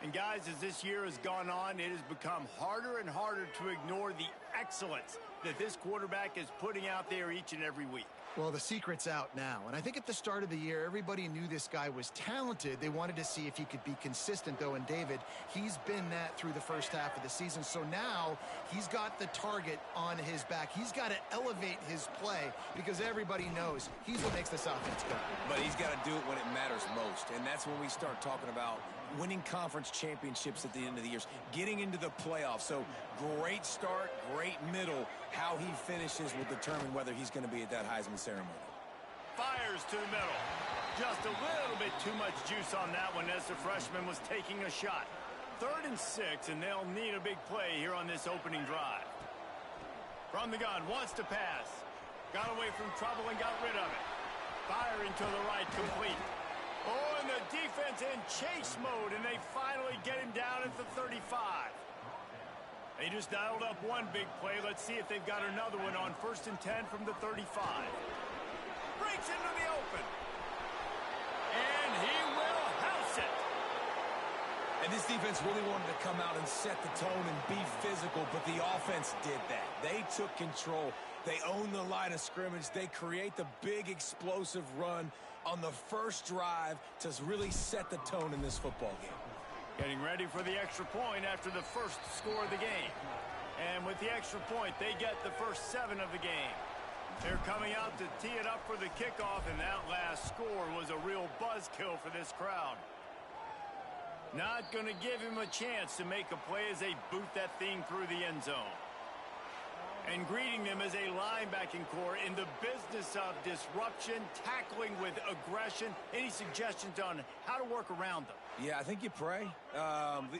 And guys, as this year has gone on, it has become harder and harder to ignore the excellence that this quarterback is putting out there each and every week. Well, the secret's out now, and I think at the start of the year, everybody knew this guy was talented. They wanted to see if he could be consistent, though, and David, he's been that through the first half of the season. So now he's got the target on his back. He's got to elevate his play because everybody knows he's what makes this offense go. But he's got to do it when it matters most, and that's when we start talking about winning conference championships at the end of the years, getting into the playoffs. So great start, great middle. How he finishes will determine whether he's going to be at that Heisman ceremony. Fires to the middle. Just a little bit too much juice on that one as the freshman was taking a shot. 3rd and 6, and they'll need a big play here on this opening drive. From the gun, wants to pass. Got away from trouble and got rid of it. Firing to the right, complete. Oh, and the defense in chase mode, and they finally get him down at the 35. They just dialed up one big play. Let's see if they've got another one on 1st and 10 from the 35. Breaks into the open. And he will house it. And this defense really wanted to come out and set the tone and be physical, but the offense did that. They took control. They owned the line of scrimmage. They create the big explosive run on the first drive to really set the tone in this football game. Getting ready for the extra point after the first score of the game. And with the extra point, they get the first 7 of the game. They're coming out to tee it up for the kickoff, and that last score was a real buzzkill for this crowd. Not going to give him a chance to make a play as they boot that thing through the end zone. And greeting them as a linebacking core in the business of disruption, tackling with aggression. Any suggestions on how to work around them? Yeah, I think you pray.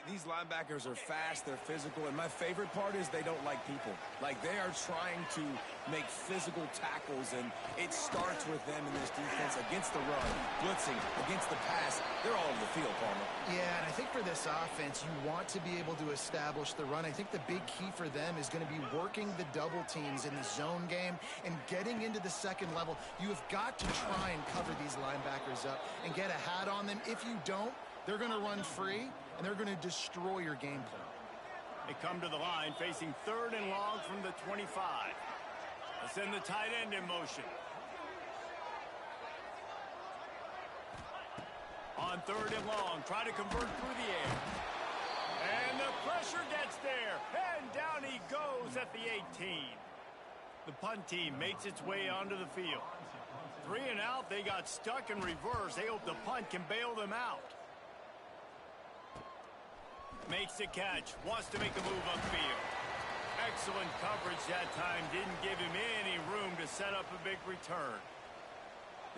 These linebackers are fast, they're physical, and my favorite part is they don't like people. Like, they are trying to make physical tackles, and it starts with them in this defense against the run, blitzing, against the pass. They're all over the field, Palmer. Yeah, and I think for this offense, you want to be able to establish the run. I think the big key for them is going to be working the double teams in the zone game and getting into the second level. You have got to try and cover these linebackers up and get a hat on them. If you don't, they're going to run free, and they're going to destroy your game plan. They come to the line facing 3rd and long from the 25. They'll send the tight end in motion. On 3rd and long, try to convert through the air. And the pressure gets there, and down he goes at the 18. The punt team makes its way onto the field. 3 and out, they got stuck in reverse. They hope the punt can bail them out. Makes the catch, wants to make a move upfield. Excellent coverage that time, didn't give him any room to set up a big return.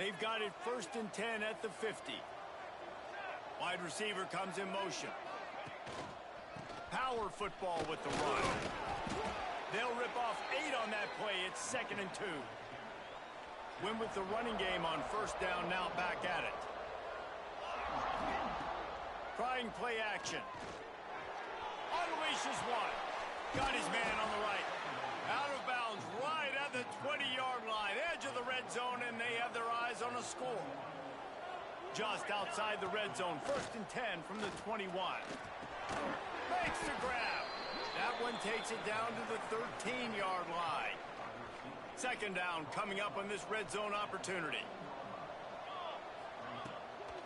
They've got it 1st and 10 at the 50. Wide receiver comes in motion. Power football with the run. They'll rip off 8 on that play. It's 2nd and 2. Win with the running game on 1st down, now back at it. Trying play action. Unleashes one. Got his man on the right. Out of bounds right at the 20-yard line. Edge of the red zone, and they have their eyes on a score. Just outside the red zone. 1st and 10 from the 21. Makes the grab. That one takes it down to the 13-yard line. 2nd down coming up on this red zone opportunity.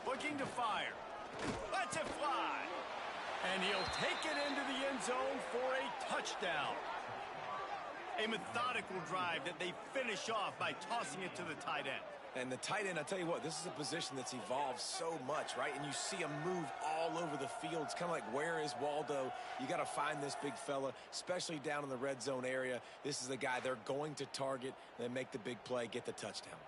Looking to fire. Lets it fly. And he'll take it into the end zone for a touchdown. A methodical drive that they finish off by tossing it to the tight end. And the tight end, I tell you what, this is a position that's evolved so much, right? And you see him move all over the field. It's kind of like, where is Waldo? You got to find this big fella, especially down in the red zone area. This is the guy they're going to target, then make the big play, get the touchdown.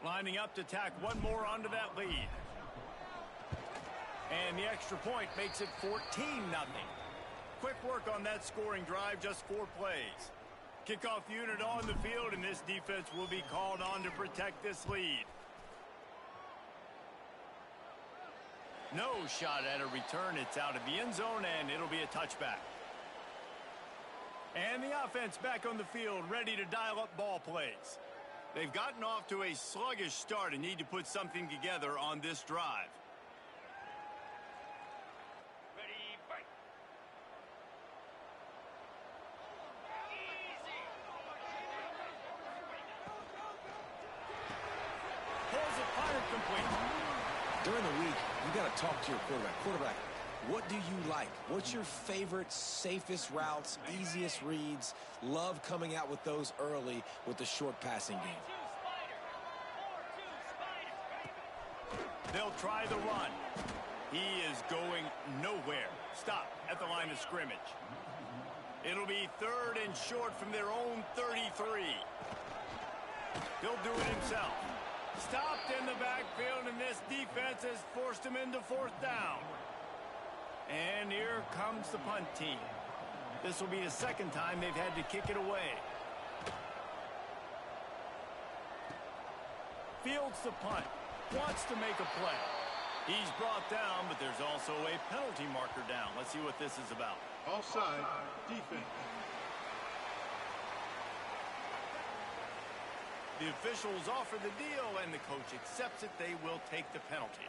Lining up to tack one more onto that lead. And the extra point makes it 14-0. Quick work on that scoring drive, just 4 plays. Kickoff unit on the field, and this defense will be called on to protect this lead. No shot at a return. It's out of the end zone, and it'll be a touchback. And the offense back on the field, ready to dial up ball plays. They've gotten off to a sluggish start and need to put something together on this drive. during the week, you got to talk to your quarterback. What do you like? What's your favorite, safest routes, easiest reads? Love coming out with those early with the short passing game. They'll try the run. He is going nowhere. Stop at the line of scrimmage. It'll be 3rd and short from their own 33. He'll do it himself. Stopped in the backfield, and this defense has forced him into 4th down. And here comes the punt team. This will be the 2nd time they've had to kick it away. Fields the punt. Wants to make a play. He's brought down, but there's also a penalty marker down. Let's see what this is about. Offside, defense. The officials offer the deal, and the coach accepts it. They will take the penalty.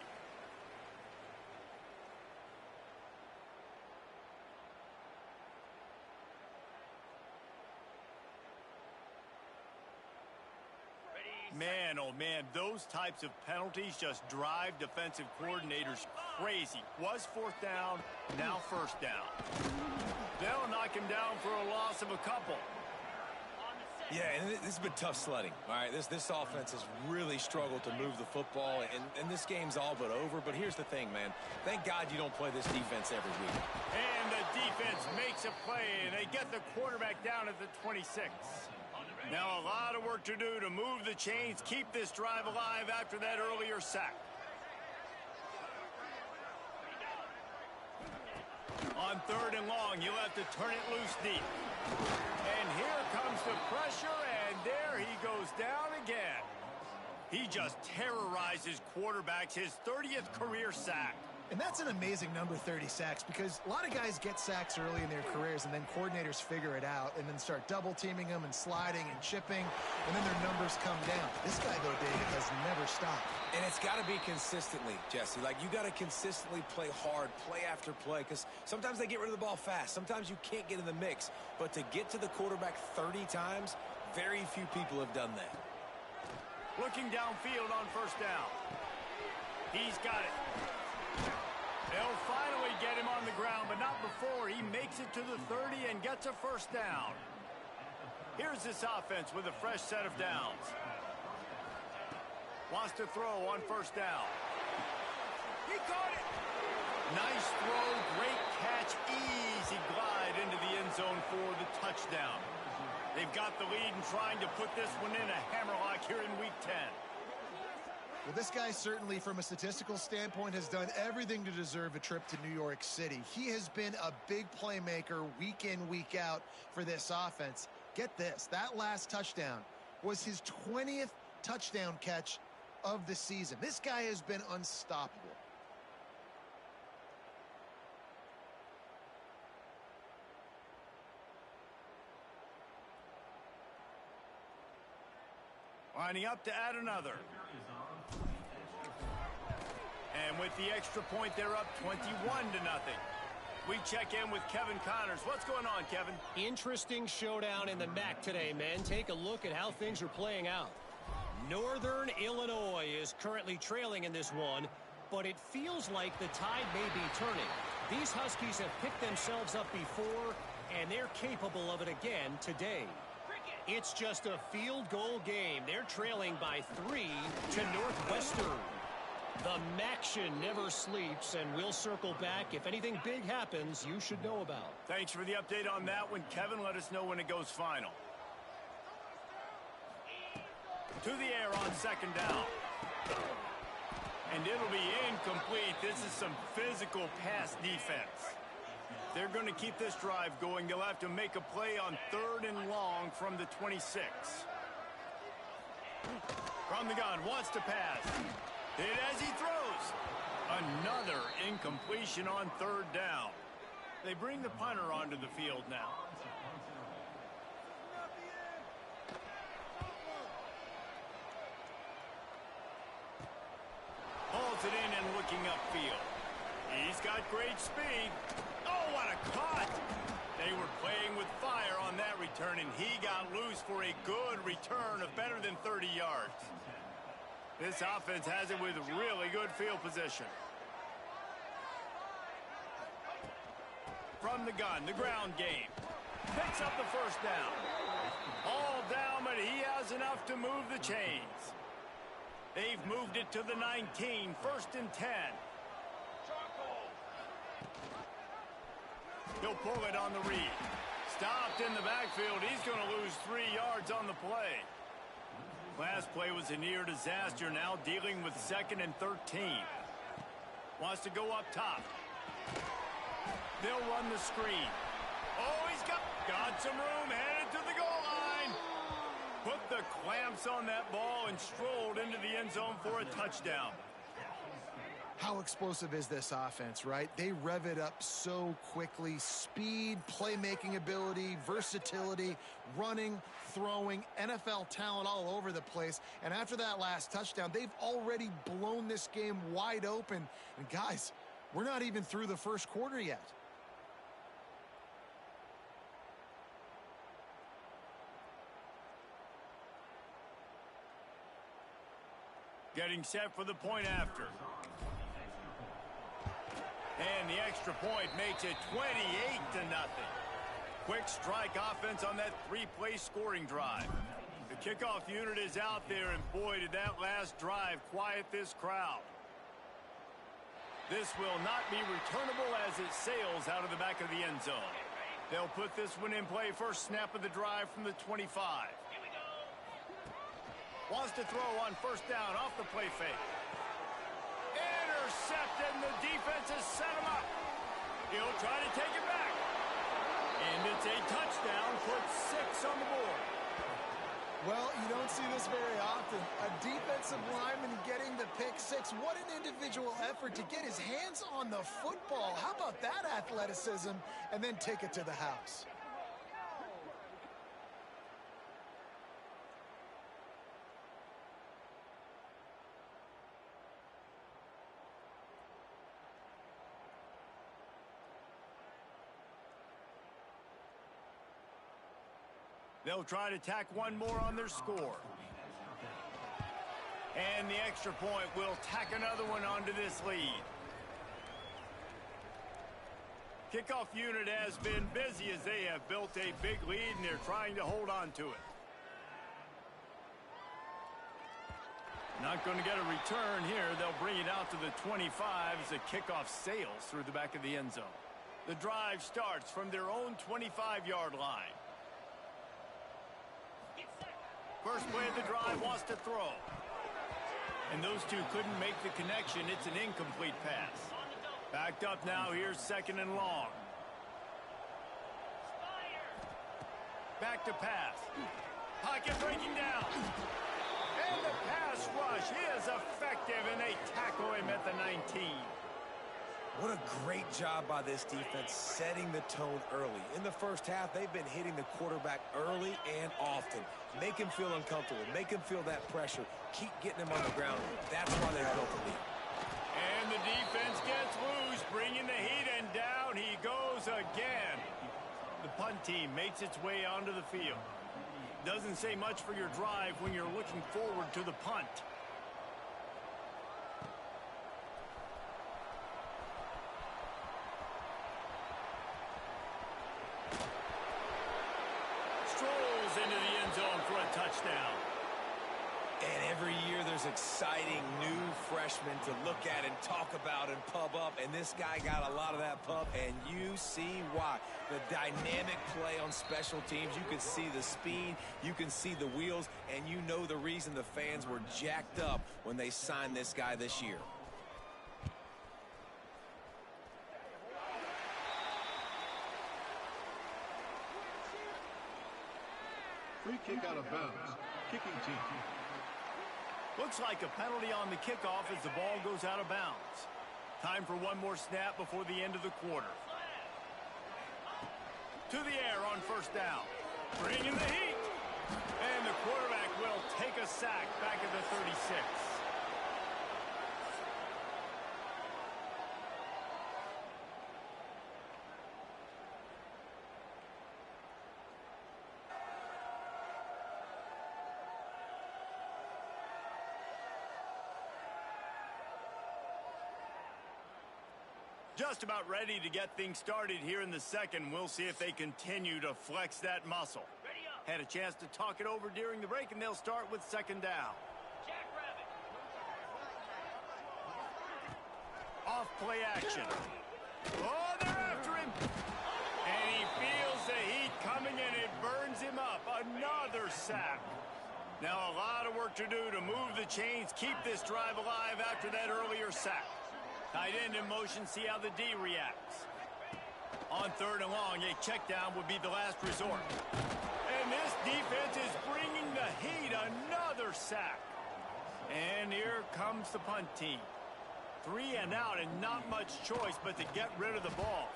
Man, oh man, those types of penalties just drive defensive coordinators crazy. Was 4th down, now 1st down. They'll knock him down for a loss of a couple. Yeah, and this has been tough sledding. All right, this offense has really struggled to move the football, and this game's all but over. But here's the thing, man. Thank God you don't play this defense every week. And the defense makes a play, and they get the quarterback down at the 26. Now a lot of work to do to move the chains, keep this drive alive after that earlier sack. On 3rd and long, you'll have to turn it loose deep. And here comes the pressure, and there he goes down again. He just terrorizes quarterbacks, his 30th career sack. And that's an amazing number, 30 sacks, because a lot of guys get sacks early in their careers, and then coordinators figure it out and then start double-teaming them and sliding and chipping, and then their numbers come down. This guy, though, David, has never stopped. And it's got to be consistently, Jesse. Like, you got to consistently play hard, play after play, because sometimes they get rid of the ball fast. Sometimes you can't get in the mix. But to get to the quarterback 30 times, very few people have done that. Looking downfield on 1st down. He's got it. They'll finally get him on the ground, but not before he makes it to the 30 and gets a 1st down. Here's this offense with a fresh set of downs. Wants to throw on 1st down. He caught it. Nice throw, great catch, easy glide into the end zone for the touchdown. They've got the lead and trying to put this one in a hammerlock here in Week 10. Well, this guy certainly, from a statistical standpoint, has done everything to deserve a trip to New York City. He has been a big playmaker week in, week out for this offense. Get this, that last touchdown was his 20th touchdown catch of the season. This guy has been unstoppable. Lining up to add another. And with the extra point, they're up 21-0. We check in with Kevin Connors. What's going on, Kevin? Interesting showdown in the MAC today, men. Take a look at how things are playing out. Northern Illinois is currently trailing in this one, but it feels like the tide may be turning. These Huskies have picked themselves up before, and they're capable of it again today. It's just a field goal game. They're trailing by 3 to Northwestern. The Maction never sleeps, and we'll circle back. If anything big happens, you should know about. Thanks for the update on that one, Kevin. Let us know when it goes final. To the air on 2nd down. And it'll be incomplete. This is some physical pass defense. They're going to keep this drive going. They'll have to make a play on 3rd and long from the 26. From the gun, wants to pass. Hit as he throws. Another incompletion on 3rd down. They bring the punter onto the field now. Hauls it in and looking upfield. He's got great speed. Oh, what a cut! They were playing with fire on that return, and he got loose for a good return of better than 30 yards. This offense has it with really good field position. From the gun, the ground game. Picks up the first down. All down, but he has enough to move the chains. They've moved it to the 19, 1st and 10. He'll pull it on the read. Stopped in the backfield. He's going to lose 3 yards on the play. Last play was a near disaster. Now dealing with 2nd and 13. Wants to go up top. They'll run the screen. Oh, he's got some room. Headed to the goal line. Put the clamps on that ball and strolled into the end zone for a touchdown. How explosive is this offense, right? They rev it up so quickly. Speed, playmaking ability, versatility, running, throwing, NFL talent all over the place. And after that last touchdown, they've already blown this game wide open. And guys, we're not even through the first quarter yet. Getting set for the point after. And the extra point makes it 28-0. Quick strike offense on that 3-play scoring drive. The kickoff unit is out there, and boy, did that last drive quiet this crowd. This will not be returnable as it sails out of the back of the end zone. They'll put this one in play. First snap of the drive from the 25. Wants to throw on first down off the play fake. Intercepted, and the defense has set him up. He'll try to take it back. And it's a touchdown, puts 6 on the board. Well, you don't see this very often. A defensive lineman getting the pick 6. What an individual effort to get his hands on the football. How about that athleticism? And then take it to the house. They'll try to tack one more on their score. And the extra point will tack another one onto this lead. Kickoff unit has been busy as they have built a big lead, and they're trying to hold on to it. Not going to get a return here. They'll bring it out to the 25 as the kickoff sails through the back of the end zone. The drive starts from their own 25-yard line. First play of the drive, wants to throw. And those two couldn't make the connection. It's an incomplete pass. Backed up now. Here's 2nd and long. Back to pass. Pocket breaking down. And the pass rush is effective, and they tackle him at the 19. What a great job by this defense setting the tone early. In the first half, they've been hitting the quarterback early and often. Make him feel uncomfortable. Make him feel that pressure. Keep getting him on the ground. That's why they built the lead. And the defense gets loose, bringing the heat, and down he goes again. The punt team makes its way onto the field. Doesn't say much for your drive when you're looking forward to the punt. Strolls into the end zone for a touchdown. And every year there's exciting new freshmen to look at and talk about and pub up. And this guy got a lot of that pub, and you see why. The dynamic play on special teams. You can see the speed. You can see the wheels. And you know the reason the fans were jacked up when they signed this guy this year. Free kick out of bounds. Kicking team. Looks like a penalty on the kickoff as the ball goes out of bounds. Time for one more snap before the end of the quarter. To the air on first down. Bringing the heat. And the quarterback will take a sack back at the 36. Just about ready to get things started here in the second. We'll see if they continue to flex that muscle. Had a chance to talk it over during the break, and they'll start with second down. Off play action. Oh, they're after him. And he feels the heat coming, and it burns him up. Another sack. Now a lot of work to do to move the chains, keep this drive alive after that earlier sack. Tight end in motion, see how the D reacts. On third and long, a check down would be the last resort. And this defense is bringing the heat. Another sack. And here comes the punt team. 3 and out, and not much choice but to get rid of the ball.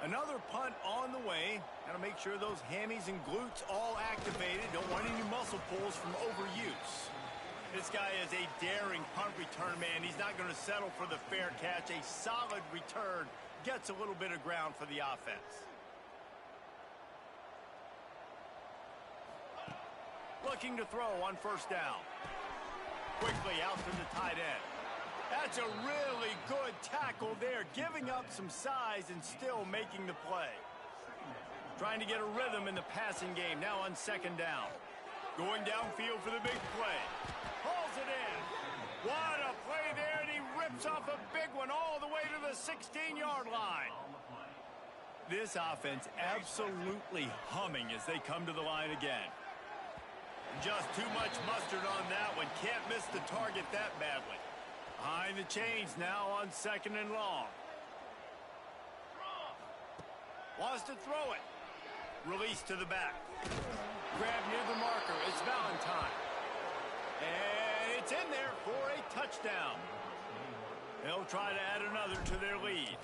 Another punt on the way. Got to make sure those hammies and glutes all activated. Don't want any muscle pulls from overuse. This guy is a daring punt return man. He's not going to settle for the fair catch. A solid return gets a little bit of ground for the offense. Looking to throw on first down. Quickly out to the tight end. That's a really good tackle there, giving up some size and still making the play. Trying to get a rhythm in the passing game, now on second down. Going downfield for the big play. Hauls it in. What a play there, and he rips off a big one all the way to the 16-yard line. This offense absolutely humming as they come to the line again. Just too much mustard on that one. Can't miss the target that badly. Behind the chains now on second and long. Wants to throw it. Release to the back. Grab near the marker. It's Valentine. And it's in there for a touchdown. They'll try to add another to their lead.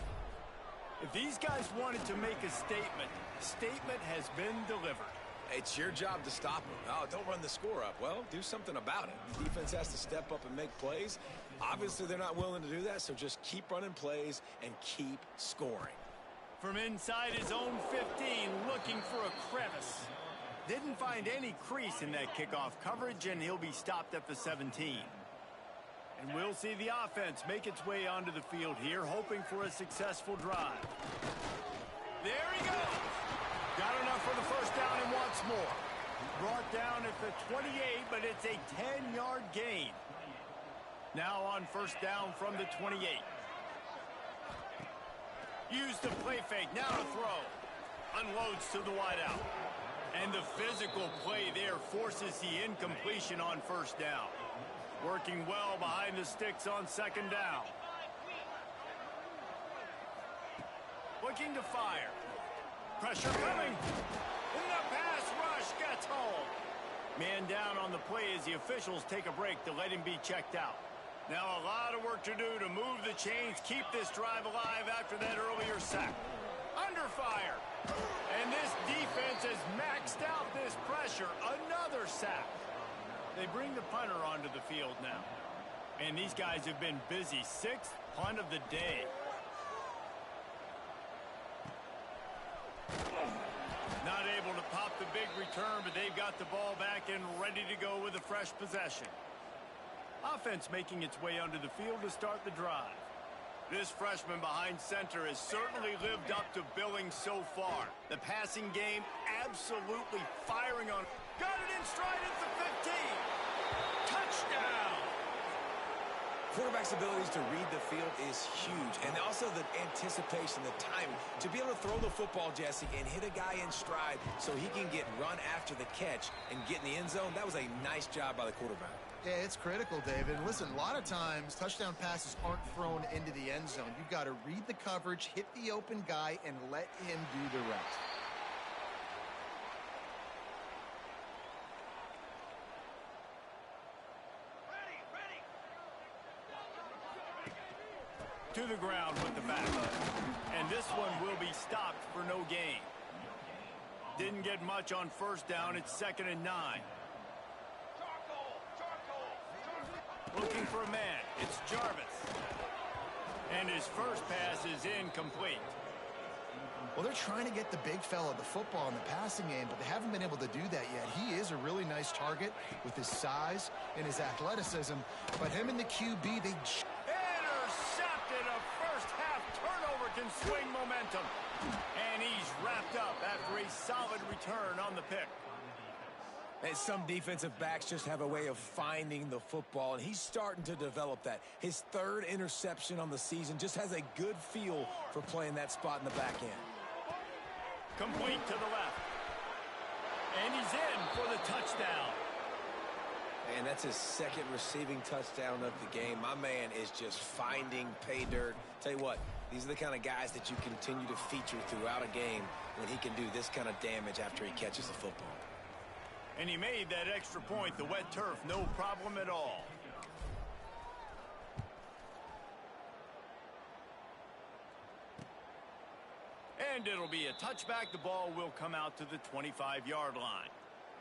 If these guys wanted to make a statement, the statement has been delivered. It's your job to stop them. Oh, don't run the score up. Well, do something about it. The defense has to step up and make plays. Obviously, they're not willing to do that, so just keep running plays and keep scoring. From inside his own 15, looking for a crevice. Didn't find any crease in that kickoff coverage, and he'll be stopped at the 17. And we'll see the offense make its way onto the field here, hoping for a successful drive. There he goes. Got enough for the first down and wants more. Brought down at the 28, but it's a 10-yard gain. Now on first down from the 28. Use the play fake, now to throw. Unloads to the wideout. And the physical play there forces the incompletion on first down. Working well behind the sticks on second down. Looking to fire. Pressure coming. And the pass rush gets home. Man down on the play as the officials take a break to let him be checked out. Now a lot of work to do to move the chains, keep this drive alive after that earlier sack. Under fire. And this defense has maxed out this pressure. Another sack. They bring the punter onto the field now. And these guys have been busy. 6th punt of the day. Not able to pop the big return, but they've got the ball back and ready to go with a fresh possession. Offense making its way onto the field to start the drive. This freshman behind center has certainly lived up to billing so far. The passing game absolutely firing on. Got it in stride at the 15. Touchdown! Quarterback's abilities to read the field is huge, and also the anticipation, the timing. To be able to throw the football, Jesse, and hit a guy in stride so he can get run after the catch and get in the end zone, that was a nice job by the quarterback. Yeah, it's critical, David. And listen, a lot of times touchdown passes aren't thrown into the end zone. You've got to read the coverage, hit the open guy, and let him do the rest. To the ground with the back. And this one will be stopped for no gain. Didn't get much on first down. It's 2nd and 9. Looking for a man. It's Jarvis. And his first pass is incomplete. Well, they're trying to get the big fella the football in the passing game, but they haven't been able to do that yet. He is a really nice target with his size and his athleticism, but him and the QB, they... Intercepted, a first-half turnover. some swing momentum. And he's wrapped up after a solid return on the pick. And some defensive backs just have a way of finding the football, and he's starting to develop that. His third interception on the season, just has a good feel for playing that spot in the back end. Complete to the left. And he's in for the touchdown. And that's his second receiving touchdown of the game. My man is just finding pay dirt. Tell you what, these are the kind of guys that you continue to feature throughout a game when he can do this kind of damage after he catches the football. And he made that extra point, the wet turf, no problem at all. And it'll be a touchback. The ball will come out to the 25-yard line.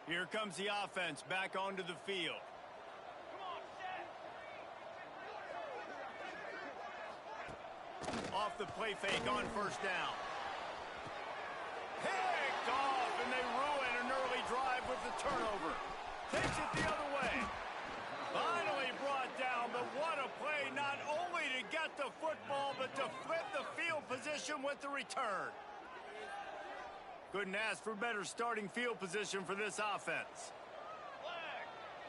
Here comes the offense back onto the field. Off the play fake on first down. Picked off, and they ruin an early drive with the turnover. Takes it the other way. Finally brought down, but what a play, not only to get the football, but to flip the field position with the return. Couldn't ask for better starting field position for this offense.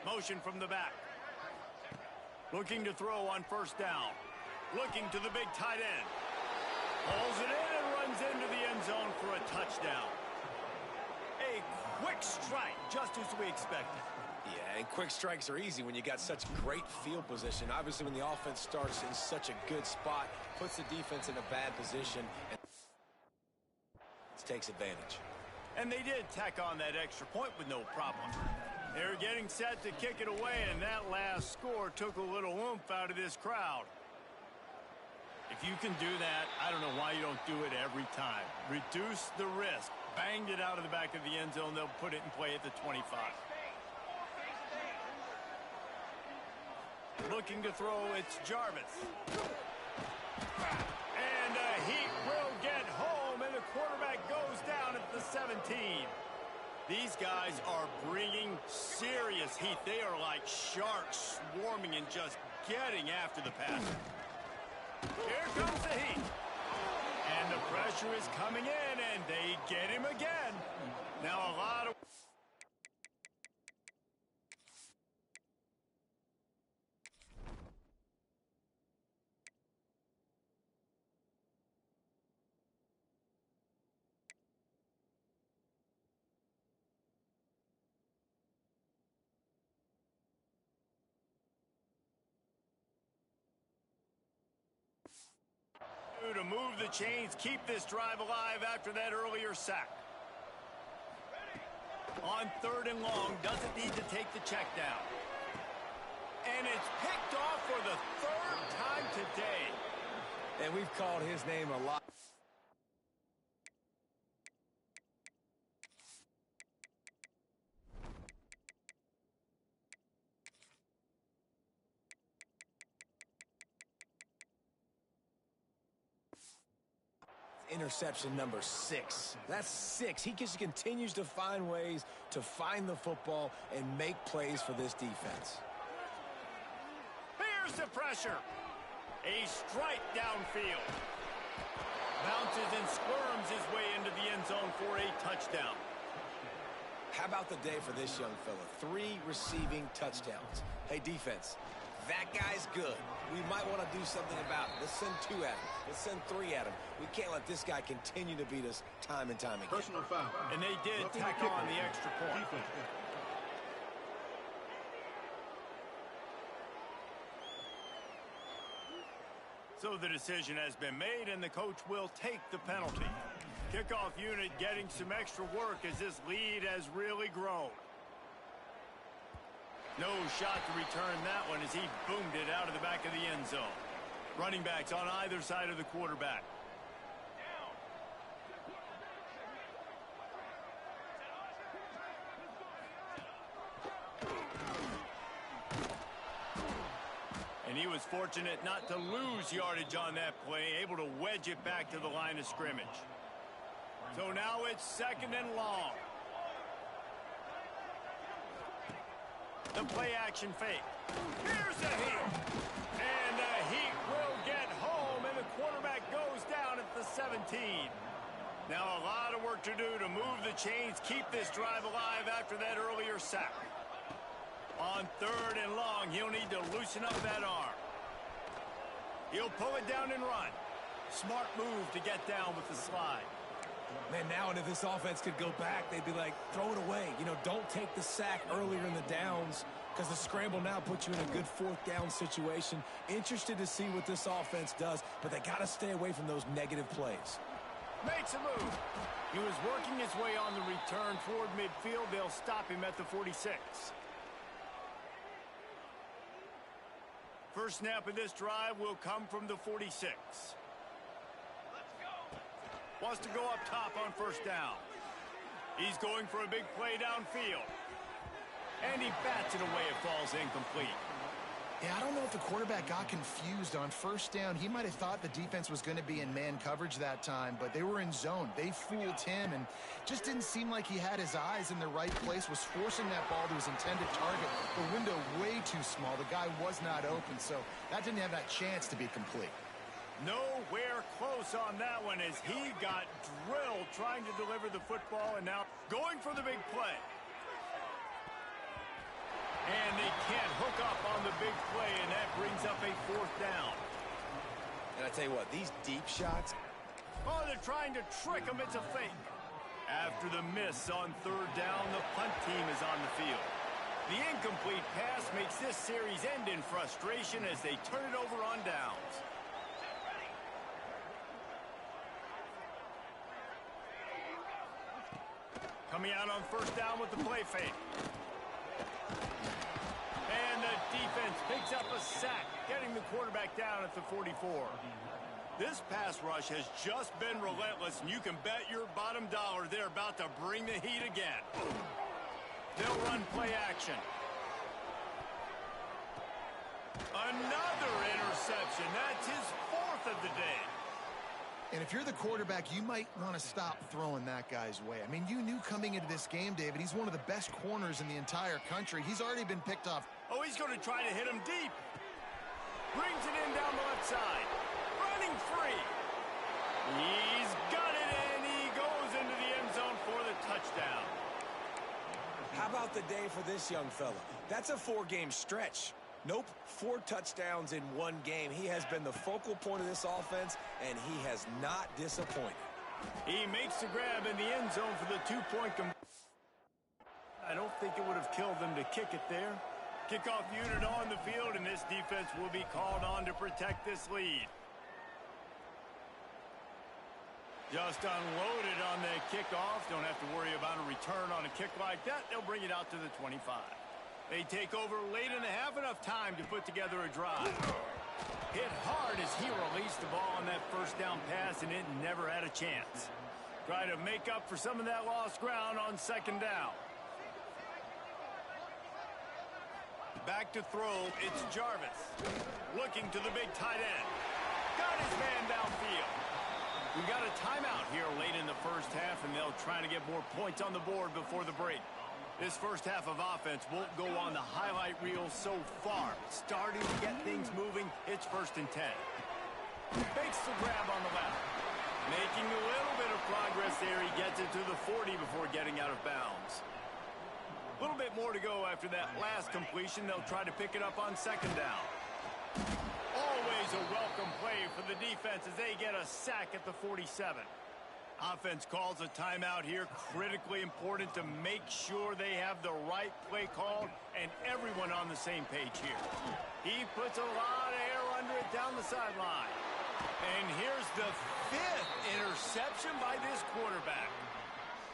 Motion from the back. Looking to throw on first down. Looking to the big tight end. Pulls it in and runs into the end zone for a touchdown. A quick strike, just as we expected. Yeah, and quick strikes are easy when you got such great field position. Obviously, when the offense starts in such a good spot, puts the defense in a bad position, and takes advantage. And they did tack on that extra point with no problem. They're getting set to kick it away, and that last score took a little oomph out of this crowd. If you can do that, I don't know why you don't do it every time. Reduce the risk. Banged it out of the back of the end zone. They'll put it in play at the 25. Looking to throw, it's Jarvis. And he will get home, and the quarterback goes down at the 17. These guys are bringing serious heat. They are like sharks swarming and just getting after the passer. Here comes the heat. And the pressure is coming in, and they get him again. Now a lot of... to move the chains, keep this drive alive after that earlier sack. On third and long, doesn't need to take the check down. And it's picked off for the third time today. And we've called his name a lot. Interception number 6. That's 6. He just continues to find ways to find the football and make plays for this defense. Here's the pressure. A strike downfield. Bounces and squirms his way into the end zone for a touchdown. How about the day for this young fella? 3 receiving touchdowns. Hey, defense, that guy's good. We might want to do something about it. Let's send 2 at him. Let's send 3 at him. We can't let this guy continue to beat us time and time again. Personal foul. And they did tack on the extra point. So the decision has been made, and the coach will take the penalty. Kickoff unit getting some extra work as this lead has really grown. No shot to return that one as he boomed it out of the back of the end zone. Running backs on either side of the quarterback. And he was fortunate not to lose yardage on that play, able to wedge it back to the line of scrimmage. So now it's second and long. The play action fake. Here's the heat. And the heat will get home, and the quarterback goes down at the 17. Now a lot of work to do to move the chains, keep this drive alive after that earlier sack. On 3rd and long, he'll need to loosen up that arm. He'll pull it down and run. Smart move to get down with the slide. Man, now if this offense could go back, they'd be like, throw it away. You know, don't take the sack earlier in the downs because the scramble now puts you in a good 4th down situation. Interested to see what this offense does, but they got to stay away from those negative plays. Makes a move. He was working his way on the return toward midfield. They'll stop him at the 46. First snap of this drive will come from the 46. Wants to go up top on 1st down. He's going for a big play downfield. And he bats it away. It falls incomplete. Yeah, I don't know if the quarterback got confused on 1st down. He might have thought the defense was going to be in man coverage that time, but they were in zone. They fooled him and just didn't seem like he had his eyes in the right place, was forcing that ball to his intended target. The window way too small. The guy was not open, so that didn't have that chance to be complete. Nowhere close on that one as he got drilled trying to deliver the football and now going for the big play. And they can't hook up on the big play, and that brings up a 4th down. And I tell you what, these deep shots. Oh, they're trying to trick him. It's a fake. After the miss on 3rd down, the punt team is on the field. The incomplete pass makes this series end in frustration as they turn it over on downs. Coming out on 1st down with the play fake. And the defense picks up a sack, getting the quarterback down at the 44. This pass rush has just been relentless, and you can bet your bottom dollar they're about to bring the heat again. They'll run play action. Another interception. That's his 4th of the day. And if you're the quarterback, you might want to stop throwing that guy's way. I mean, you knew coming into this game, David, he's one of the best corners in the entire country. He's already been picked off. Oh, he's going to try to hit him deep. Brings it in down the left side. Running free. He's got it, and he goes into the end zone for the touchdown. How about the day for this young fella? That's a 4-game stretch. Nope, 4 touchdowns in 1 game. He has been the focal point of this offense, and he has not disappointed. He makes the grab in the end zone for the 2-point I don't think it would have killed them to kick it there. Kickoff unit on the field, and this defense will be called on to protect this lead. Just unloaded on the kickoff. Don't have to worry about a return on a kick like that. They'll bring it out to the 25. They take over late in the half, enough time to put together a drive. Hit hard as he released the ball on that 1st down pass, and it never had a chance. Try to make up for some of that lost ground on 2nd down. Back to throw, it's Jarvis. Looking to the big tight end. Got his man downfield. We got a timeout here late in the 1st half, and they'll try to get more points on the board before the break. This 1st half of offense won't go on the highlight reel so far. Starting to get things moving, it's 1st and 10. Fakes the grab on the left. Making a little bit of progress there. He gets it to the 40 before getting out of bounds. A little bit more to go after that last completion. They'll try to pick it up on 2nd down. Always a welcome play for the defense as they get a sack at the 47. Offense calls a timeout here. Critically important to make sure they have the right play called and everyone on the same page here. He puts a lot of air under it down the sideline. And here's the 5th interception by this quarterback.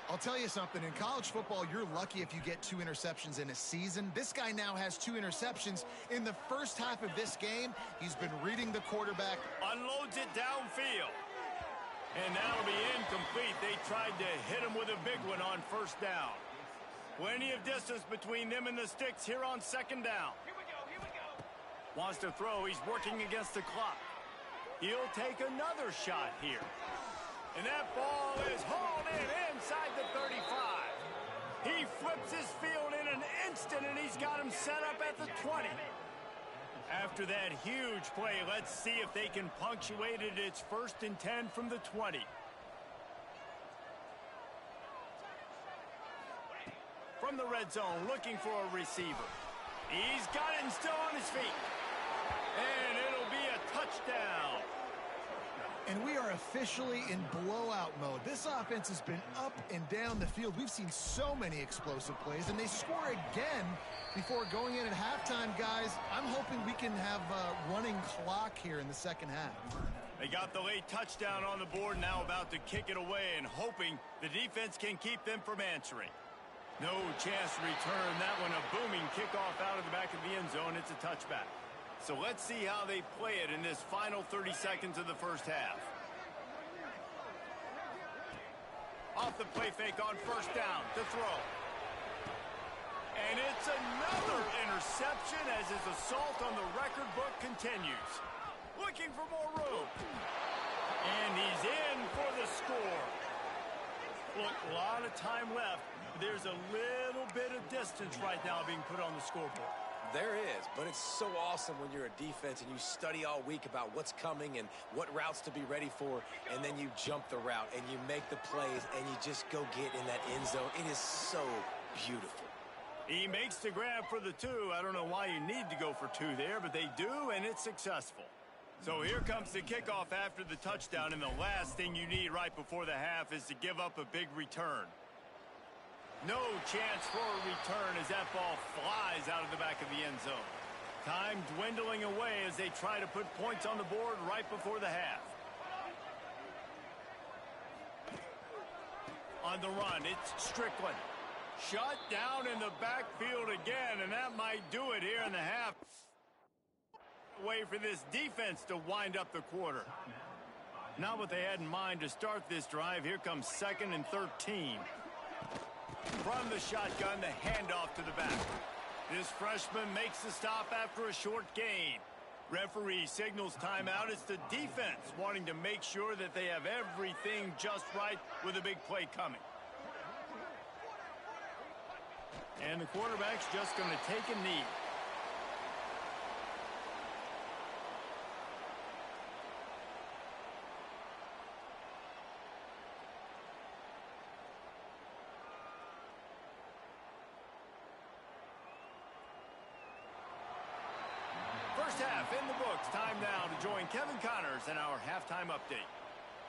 I'll tell you something. In college football, you're lucky if you get 2 interceptions in a season. This guy now has 2 interceptions. In the 1st half of this game, he's been reading the quarterback. Unloads it downfield. And that'll be incomplete. They tried to hit him with a big one on 1st down. Plenty of distance between them and the sticks here on 2nd down. Here we go. Wants to throw. He's working against the clock. He'll take another shot here. And that ball is hauled in inside the 35. He flips his field in an instant, and he's got him set up at the 20. After that huge play, let's see if they can punctuate it. It's 1st and 10 from the 20. From the red zone, looking for a receiver. He's got it and still on his feet. And it'll be a touchdown. And we are officially in blowout mode. This offense has been up and down the field. We've seen so many explosive plays, and they score again before going in at halftime, guys. I'm hoping we can have a running clock here in the second half. They got the late touchdown on the board, now about to kick it away and hoping the defense can keep them from answering. No chance to return that one. A booming kickoff out of the back of the end zone. It's a touchback. So let's see how they play it in this final 30 seconds of the first half. Off the play fake on 1st down to throw. And it's another interception as his assault on the record book continues. Looking for more room. And he's in for the score. Look, a lot of time left. There's a little bit of distance right now being put on the scoreboard. There is, but it's so awesome when you're a defense and you study all week about what's coming and what routes to be ready for, and then you jump the route and you make the plays and you just go get in that end zone. It is so beautiful. He makes the grab for the 2. I don't know why you need to go for 2 there, but they do, and it's successful. So here comes the kickoff after the touchdown, and the last thing you need right before the half is to give up a big return. No chance for a return as that ball flies out of the back of the end zone. Time dwindling away as they try to put points on the board right before the half. On the run, it's Strickland. Shut down in the backfield again, and that might do it here in the half. Way for this defense to wind up the quarter. Not what they had in mind to start this drive. Here comes 2nd and 13. From the shotgun, the handoff to the back. This freshman makes the stop after a short gain. Referee signals timeout. It's the defense wanting to make sure that they have everything just right with a big play coming. And the quarterback's just going to take a knee. First half in the books. Time now to join Kevin Connors in our halftime update.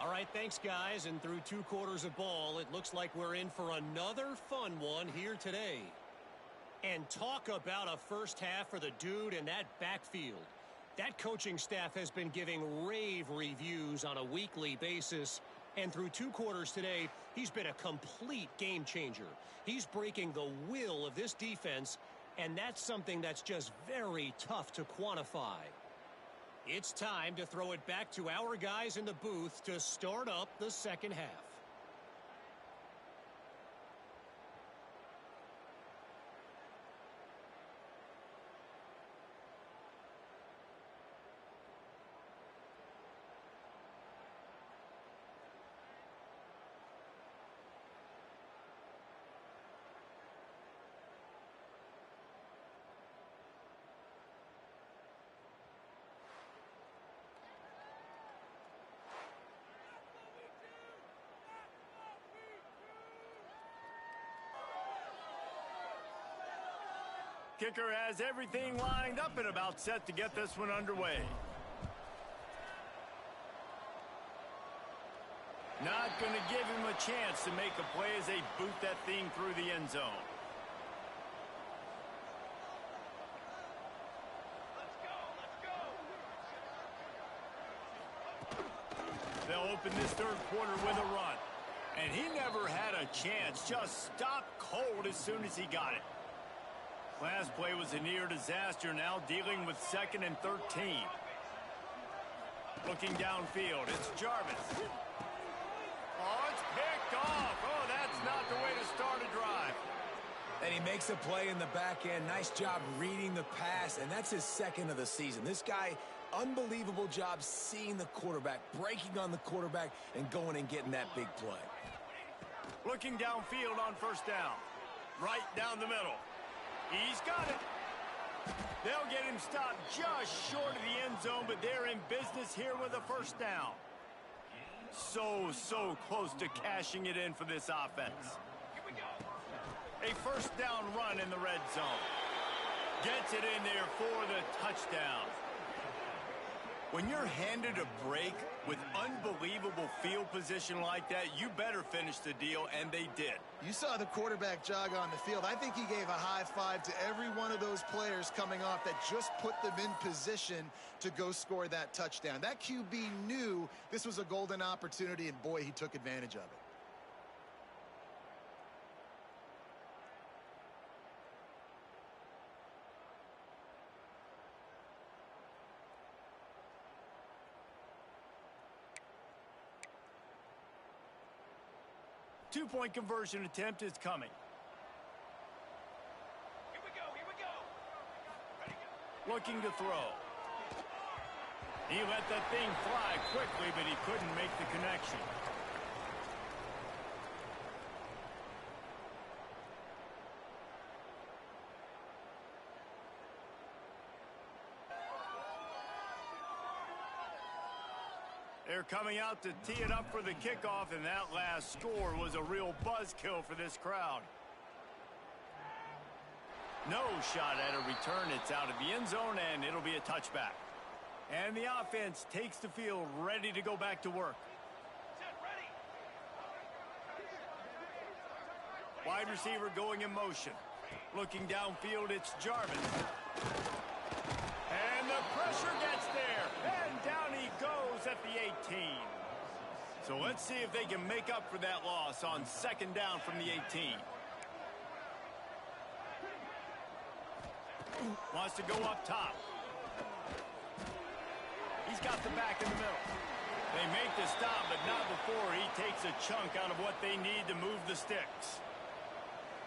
All right, thanks, guys. And through 2 quarters of ball, it looks like we're in for another fun one here today. And talk about a first half for the dude in that backfield. That coaching staff has been giving rave reviews on a weekly basis. And through 2 quarters today, he's been a complete game changer. He's breaking the will of this defense, and that's something that's just very tough to quantify. It's time to throw it back to our guys in the booth to start up the second half. Kicker has everything lined up and about set to get this one underway. Not going to give him a chance to make a play as they boot that thing through the end zone. They'll open this 3rd quarter with a run. And he never had a chance. Just stopped cold as soon as he got it. Last play was a near disaster, now dealing with 2nd and 13. Looking downfield, it's Jarvis. Oh, it's picked off. Oh, that's not the way to start a drive. And he makes a play in the back end. Nice job reading the pass, and that's his 2nd of the season. This guy, unbelievable job seeing the quarterback, breaking on the quarterback, and going and getting that big play. Looking downfield on 1st down. Right down the middle. He's got it. They'll get him stopped just short of the end zone, but they're in business here with a first down. So close to cashing it in for this offense. A first down run in the red zone. Gets it in there for the touchdown. When you're handed a break with unbelievable field position like that, you better finish the deal, and they did. You saw the quarterback jog on the field. I think he gave a high five to every one of those players coming off that just put them in position to go score that touchdown. That QB knew this was a golden opportunity, and boy, he took advantage of it. Two-point conversion attempt is coming. Here we go. Ready, go. Looking to throw. He let that thing fly quickly, but he couldn't make the connection. They're coming out to tee it up for the kickoff, and that last score was a real buzzkill for this crowd. No shot at a return. It's out of the end zone, and it'll be a touchback. And the offense takes the field ready to go back to work. Set, ready. Wide receiver going in motion. Looking downfield, it's Jarvis. And the pressure gets there. And down he goes at the 18. So let's see if they can make up for that loss on second down from the 18. Wants to go up top. He's got the back in the middle. They make the stop, but not before he takes a chunk out of what they need to move the sticks.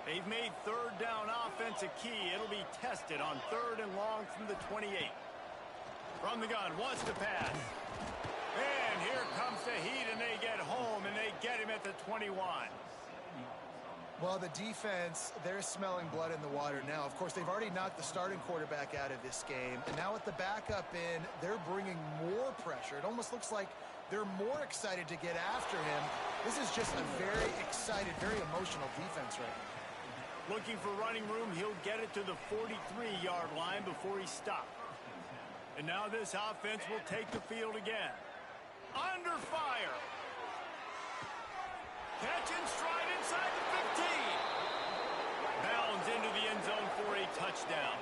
They've made third down offense a key. It'll be tested on third and long from the 28. From the gun, wants to pass. And here comes the heat, and they get home, and they get him at the 21. Well, the defense, they're smelling blood in the water now. Of course, they've already knocked the starting quarterback out of this game. And now with the backup in, they're bringing more pressure. It almost looks like they're more excited to get after him. This is just a very excited, very emotional defense right now. Looking for running room, he'll get it to the 43-yard line before he stopped. And now this offense will take the field again. Under fire. Catch and stride inside the 15. Bounds into the end zone for a touchdown.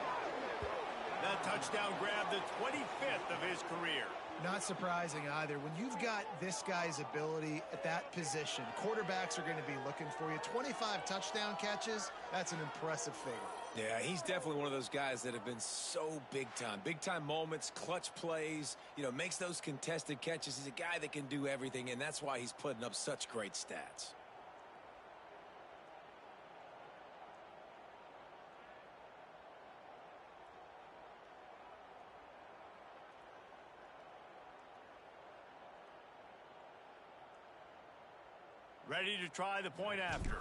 That touchdown grabbed the 25th of his career. Not surprising either. When you've got this guy's ability at that position, quarterbacks are going to be looking for you. 25 touchdown catches, that's an impressive figure. Yeah, he's definitely one of those guys that have been so big time. Big time moments, clutch plays, makes those contested catches. He's a guy that can do everything, and that's why he's putting up such great stats. Ready to try the point after.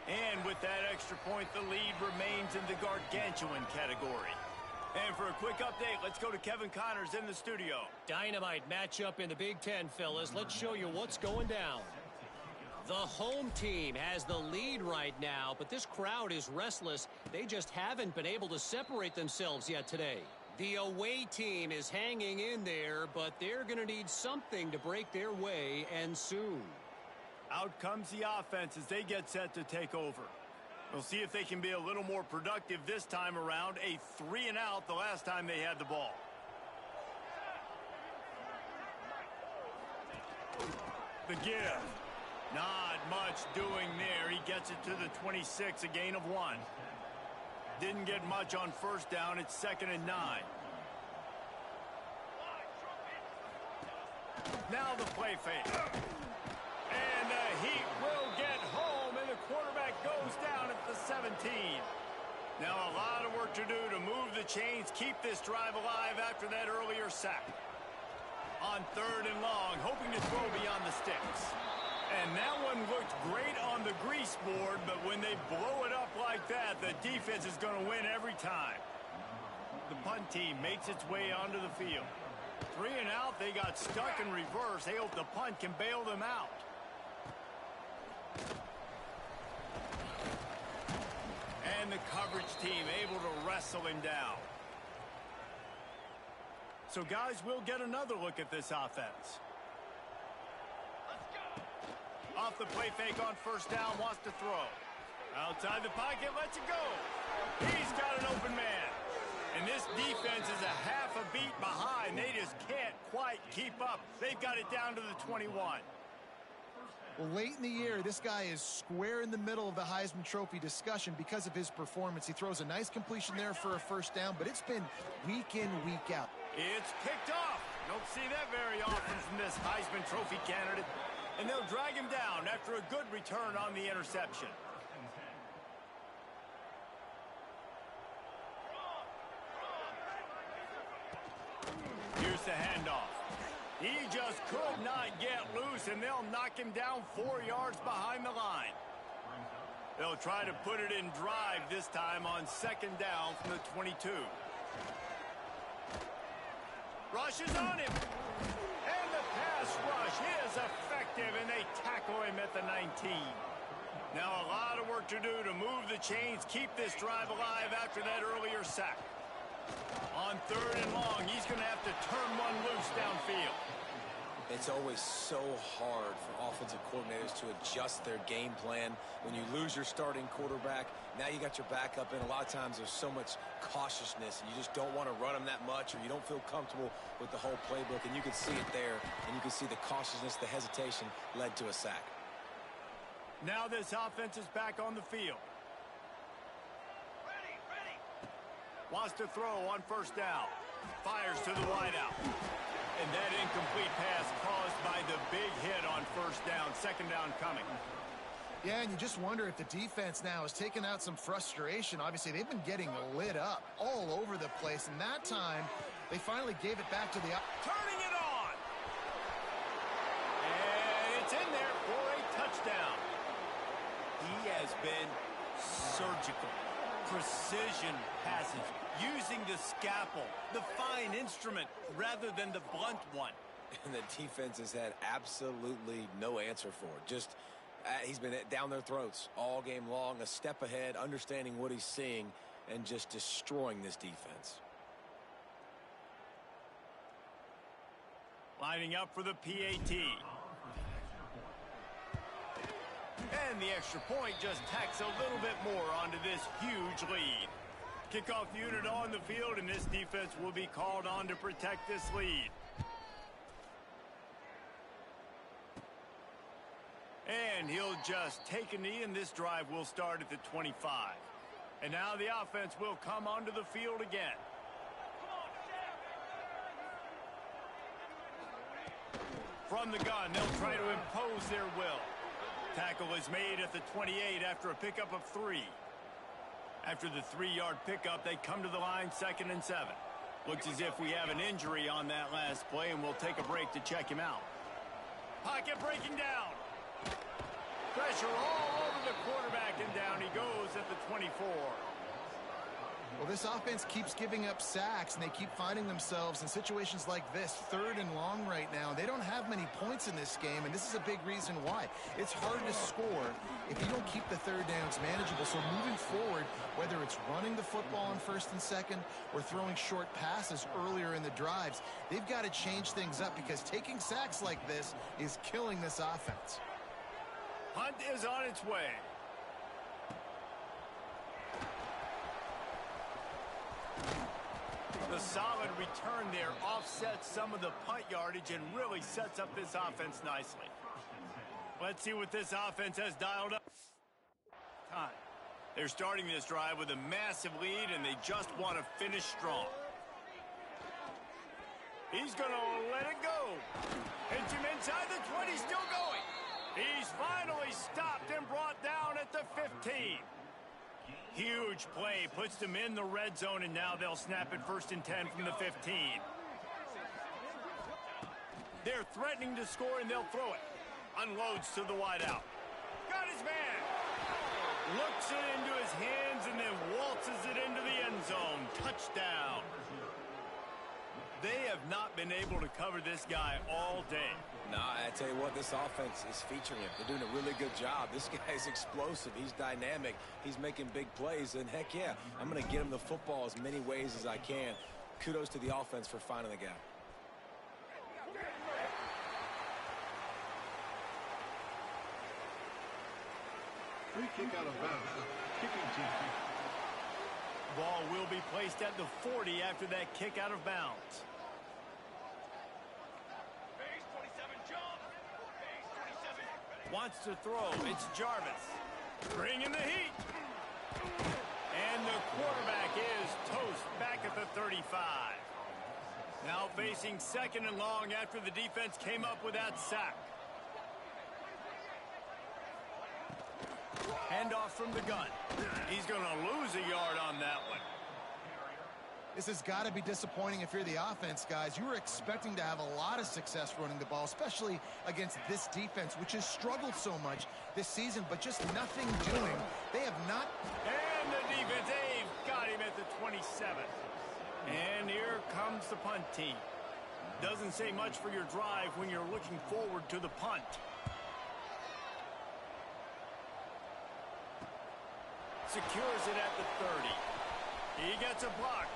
And with that extra point, the lead remains in the gargantuan category. And for a quick update, let's go to Kevin Connors in the studio. Dynamite matchup in the Big Ten, fellas. Let's show you what's going down. The home team has the lead right now, but this crowd is restless. They just haven't been able to separate themselves yet today. The away team is hanging in there, but they're going to need something to break their way, and soon. Out comes the offense as they get set to take over. We'll see if they can be a little more productive this time around. A 3-and-out the last time they had the ball. The give. Not much doing there. He gets it to the 26, a gain of 1. Didn't get much on first down. It's 2nd and 9. Now the play fake. And the Heat will get home, and the quarterback goes down at the 17. Now a lot of work to do to move the chains, keep this drive alive after that earlier sack. On 3rd and long, hoping to throw beyond the sticks. And that one looked great on the grease board, but when they blow it up like that, the defense is going to win every time. The punt team makes its way onto the field. 3 and out, they got stuck in reverse. They hope the punt can bail them out. And the coverage team able to wrestle him down. So, guys, we'll get another look at this offense. Off the play fake on first down, wants to throw. Outside the pocket, lets it go. He's got an open man. And this defense is a half a beat behind. They just can't quite keep up. They've got it down to the 21. Well, late in the year, this guy is square in the middle of the Heisman Trophy discussion because of his performance. He throws a nice completion there for a first down, but it's been week in, week out. It's picked off. Don't see that very often from this Heisman Trophy candidate. And they'll drag him down after a good return on the interception. Here's the handoff. He just could not get loose, and they'll knock him down 4 yards behind the line. They'll try to put it in drive this time on second down from the 22. Rush is on him. And the pass rush is effective, and they tackle him at the 19. Now a lot of work to do to move the chains, keep this drive alive after that earlier sack. On 3rd and long, he's going to have to turn one loose downfield. It's always so hard for offensive coordinators to adjust their game plan. When you lose your starting quarterback, now you got your backup in. A lot of times there's so much cautiousness, and you just don't want to run them that much, or you don't feel comfortable with the whole playbook, and you can see it there, and you can see the cautiousness, the hesitation led to a sack. Now this offense is back on the field. Wants to throw on first down. Fires to the wideout. And that incomplete pass caused by the big hit on first down. Second down coming. Yeah, and you just wonder if the defense now has taken out some frustration. Obviously, they've been getting lit up all over the place. And that time, they finally gave it back to the... Turning it on! And it's in there for a touchdown. He has been surgical. Precision passes, using the scalpel, the fine instrument, rather than the blunt one. And the defense has had absolutely no answer for it. Just, he's been down their throats all game long, a step ahead, understanding what he's seeing, and just destroying this defense. Lining up for the PAT. And the extra point just tacks a little bit more onto this huge lead. Kickoff unit on the field, and this defense will be called on to protect this lead. And he'll just take a knee, and this drive will start at the 25. And now the offense will come onto the field again. From the gun, they'll try to impose their will. Tackle is made at the 28 after a pickup of 3. After the 3-yard pickup, they come to the line 2nd and 7. Looks as if we have an injury on that last play, and we'll take a break to check him out. Pocket breaking down. Pressure all over the quarterback, and down he goes at the 24. Well, this offense keeps giving up sacks, and they keep finding themselves in situations like this, 3rd and long right now. They don't have many points in this game, and this is a big reason why. It's hard to score if you don't keep the 3rd downs manageable. So moving forward, whether it's running the football on 1st and 2nd or throwing short passes earlier in the drives, they've got to change things up because taking sacks like this is killing this offense. Punt is on its way. The solid return there offsets some of the punt yardage and really sets up this offense nicely. Let's see what this offense has dialed up. Time. They're starting this drive with a massive lead, and they just want to finish strong. He's going to let it go. Hits him inside the 20, still going. He's finally stopped and brought down at the 15. Huge play, puts them in the red zone, and now they'll snap it 1st and 10 from the 15. They're threatening to score, and they'll throw it. Unloads to the wideout. Got his man. Looks it into his hands and then waltzes it into the end zone. Touchdown. They have not been able to cover this guy all day. Nah, I tell you what, this offense is featuring him. They're doing a really good job. This guy's explosive. He's dynamic. He's making big plays. And heck yeah, I'm going to get him the football as many ways as I can. Kudos to the offense for finding the guy. Free kick out of bounds. Kicking team. Ball will be placed at the 40 after that kick out of bounds. Base 27, jump. Base 27. Wants to throw. It's Jarvis. Bringing the heat. And the quarterback is toast back at the 35. Now facing 2nd and long after the defense came up with that sack. Handoff from the gun. He's going to lose a yard on that one. This has got to be disappointing if you're the offense, guys. You were expecting to have a lot of success running the ball, especially against this defense, which has struggled so much this season, but just nothing doing. They have not... And the defense, they've got him at the 27. And here comes the punt team. Doesn't say much for your drive when you're looking forward to the punt. Secures it at the 30. He gets a block.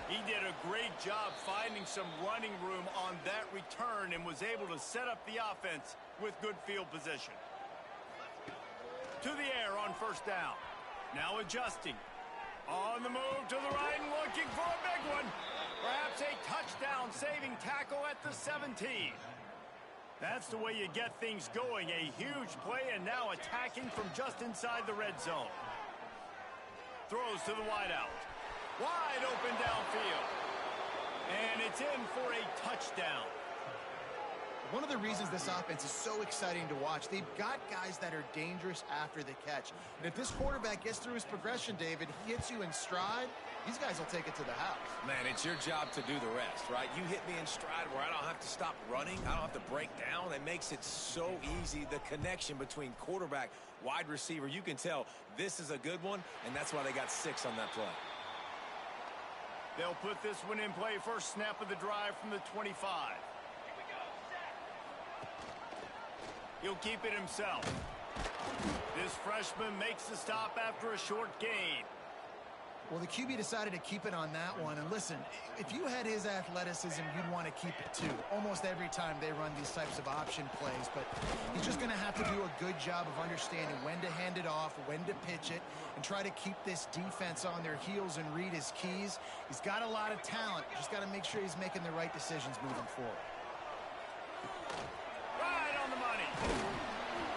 He did a great job finding some running room on that return and was able to set up the offense with good field position. To the air on 1st down. Now adjusting. On the move to the right and looking for a big one. Perhaps a touchdown-saving tackle at the 17. That's the way you get things going. A huge play and now attacking from just inside the red zone. Throws to the wideout. Wide open downfield. And it's in for a touchdown. One of the reasons this offense is so exciting to watch, they've got guys that are dangerous after the catch. And if this quarterback gets through his progression, David, he hits you in stride, these guys will take it to the house. Man, it's your job to do the rest, right? You hit me in stride where I don't have to stop running. I don't have to break down. It makes it so easy. The connection between quarterback, wide receiver, you can tell this is a good one, and that's why they got 6 on that play. They'll put this one in play. First snap of the drive from the 25. He'll keep it himself. This freshman makes the stop after a short gain. Well, the QB decided to keep it on that one. And listen, if you had his athleticism, you'd want to keep it too. Almost every time they run these types of option plays. But he's just going to have to do a good job of understanding when to hand it off, when to pitch it, and try to keep this defense on their heels and read his keys. He's got a lot of talent. Just got to make sure he's making the right decisions moving forward.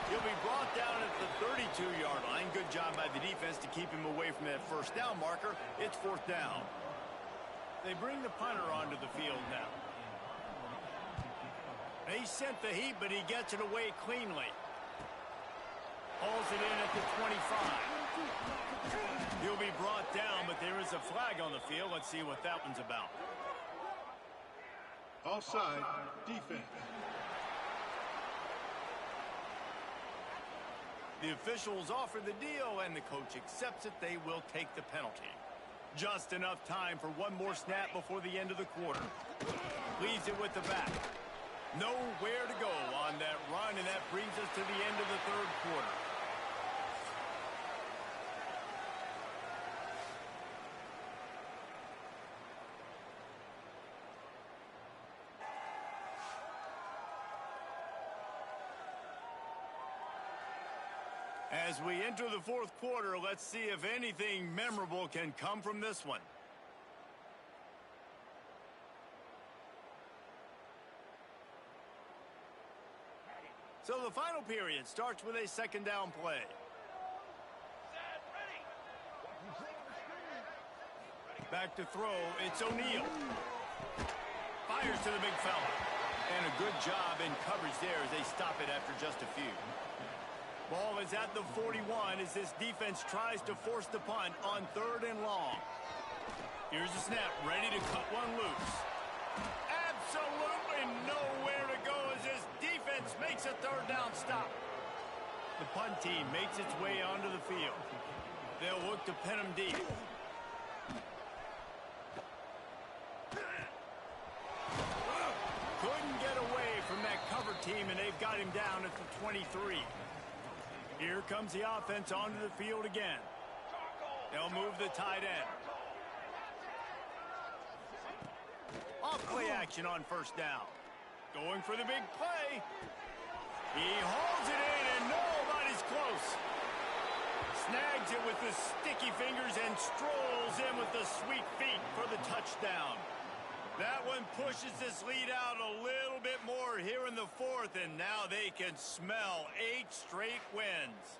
He'll be brought down at the 32-yard line. Good job by the defense to keep him away from that first down marker. It's 4th down. They bring the punter onto the field now. He sent the heat, but he gets it away cleanly. Hauls it in at the 25. He'll be brought down, but there is a flag on the field. Let's see what that one's about. Offside, defense. The officials offer the deal, and the coach accepts it. They will take the penalty. Just enough time for one more snap before the end of the quarter. Leaves it with the back. Nowhere to go on that run, and that brings us to the end of the 3rd quarter. As we enter the 4th quarter, let's see if anything memorable can come from this one. So the final period starts with a 2nd down play. Back to throw, it's O'Neal. Fires to the big fella. And a good job in coverage there as they stop it after just a few. Ball is at the 41 as this defense tries to force the punt on 3rd and long. Here's the snap, ready to cut one loose. Absolutely nowhere to go as this defense offense makes a third down stop. The punt team makes its way onto the field. They'll look to pin him deep. Couldn't get away from that cover team, and they've got him down at the 23. Here comes the offense onto the field again. They'll move the tight end. Off play action on first down. Going for the big play. He hauls it in, and nobody's close. Snags it with his sticky fingers and strolls in with the sweet feet for the touchdown. That one pushes this lead out a little bit more here in the fourth, and now they can smell 8 straight wins.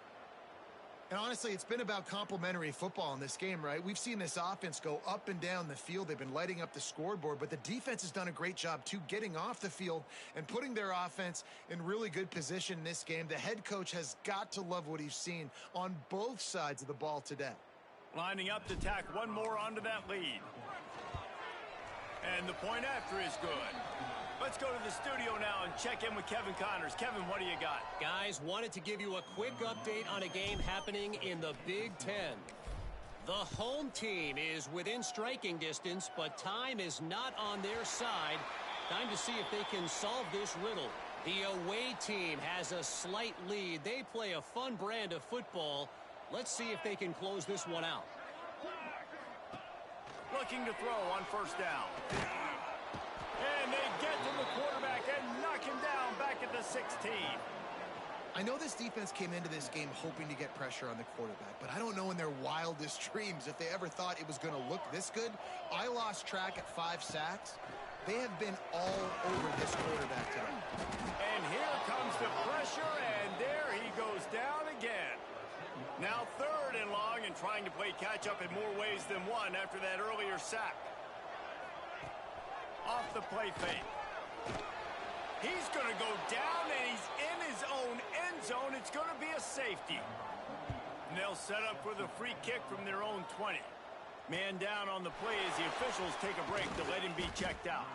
And honestly, it's been about complementary football in this game, right? We've seen this offense go up and down the field. They've been lighting up the scoreboard, but the defense has done a great job, too, getting off the field and putting their offense in really good position in this game. The head coach has got to love what he's seen on both sides of the ball today. Lining up to tack one more onto that lead. And the point after is good. Let's go to the studio now and check in with Kevin Connors. Kevin, what do you got? Guys, wanted to give you a quick update on a game happening in the Big Ten. The home team is within striking distance, but time is not on their side. Time to see if they can solve this riddle. The away team has a slight lead. They play a fun brand of football. Let's see if they can close this one out. Looking to throw on first down. And they get to the quarterback and knock him down back at the 16. I know this defense came into this game hoping to get pressure on the quarterback, but I don't know in their wildest dreams if they ever thought it was going to look this good. I lost track at 5 sacks. They have been all over this quarterback today. And here comes the pressure, and there he goes down again. Now 3rd and long, and trying to play catch-up in more ways than one after that earlier sack. Off the play fake. He's going to go down, and he's in his own end zone. It's going to be a safety. And they'll set up for the free kick from their own 20. Man down on the play as the officials take a break to let him be checked out.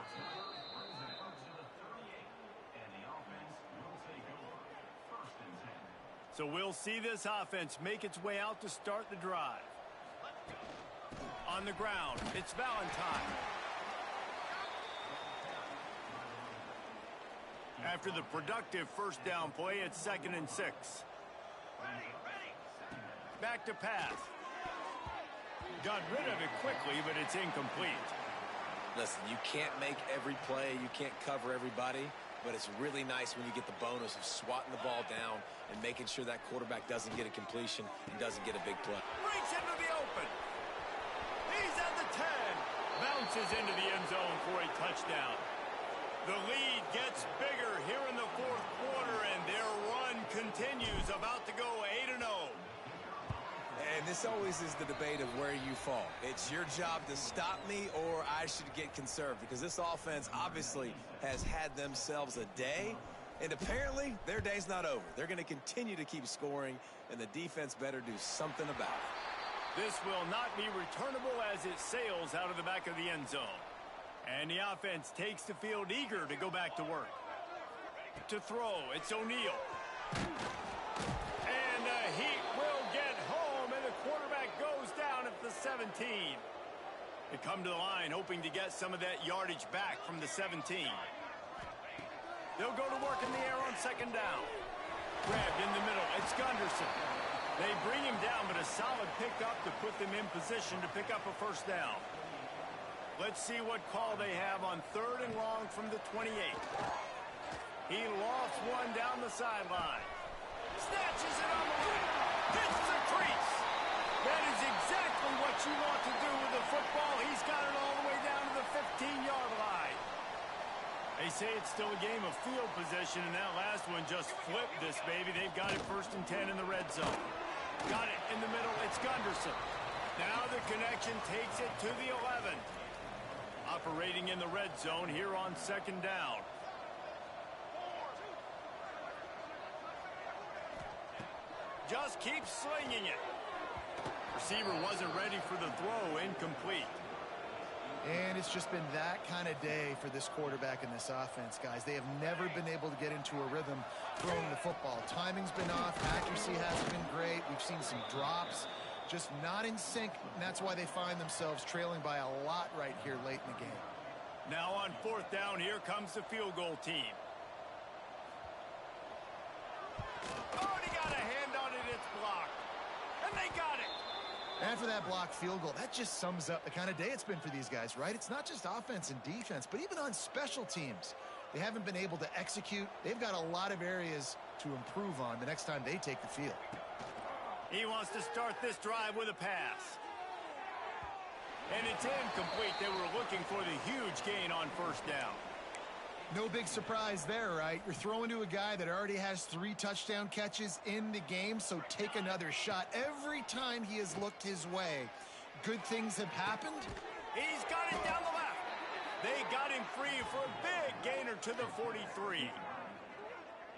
So we'll see this offense make its way out to start the drive. On the ground, it's Valentine. After the productive first down play, it's 2nd and 6. Back to pass. Got rid of it quickly, but it's incomplete. Listen, you can't make every play. You can't cover everybody. But it's really nice when you get the bonus of swatting the ball down and making sure that quarterback doesn't get a completion and doesn't get a big play. Breaks into the open. He's at the 10. Bounces into the end zone for a touchdown. The lead gets bigger here in the 4th quarter, and their run continues, about to go 8-0. And this always is the debate of where you fall. It's your job to stop me, or I should get conserved, because this offense obviously has had themselves a day, and apparently their day's not over. They're going to continue to keep scoring, and the defense better do something about it. This will not be returnable as it sails out of the back of the end zone. And the offense takes the field eager to go back to work. To throw, it's O'Neal. And the Heat will get home, and the quarterback goes down at the 17. They come to the line hoping to get some of that yardage back from the 17. They'll go to work in the air on 2nd down. Grabbed in the middle, it's Gunderson. They bring him down, but a solid pickup to put them in position to pick up a first down. Let's see what call they have on 3rd and long from the 28. He lofts one down the sideline. Snatches it on the way. Hits the crease. That is exactly what you want to do with the football. He's got it all the way down to the 15-yard line. They say it's still a game of field position, and that last one just flipped this baby. They've got it 1st and 10 in the red zone. Got it in the middle. It's Gunderson. Now the connection takes it to the 11. Operating in the red zone here on 2nd down. Just keeps slinging it. Receiver wasn't ready for the throw. Incomplete. And it's just been that kind of day for this quarterback and this offense, guys. They have never been able to get into a rhythm throwing the football. Timing's been off. Accuracy hasn't been great. We've seen some drops. Just not in sync, and that's why they find themselves trailing by a lot right here late in the game. Now on 4th down, here comes the field goal team. Oh, and he got a hand on it. It's blocked. And they got it. And for that blocked field goal, that just sums up the kind of day it's been for these guys, right? It's not just offense and defense, but even on special teams. They haven't been able to execute. They've got a lot of areas to improve on the next time they take the field. He wants to start this drive with a pass. And it's incomplete. They were looking for the huge gain on 1st down. No big surprise there, right? You're throwing to a guy that already has 3 touchdown catches in the game, so take another shot. Every time he has looked his way, good things have happened. He's got it down the left. They got him free for a big gainer to the 43.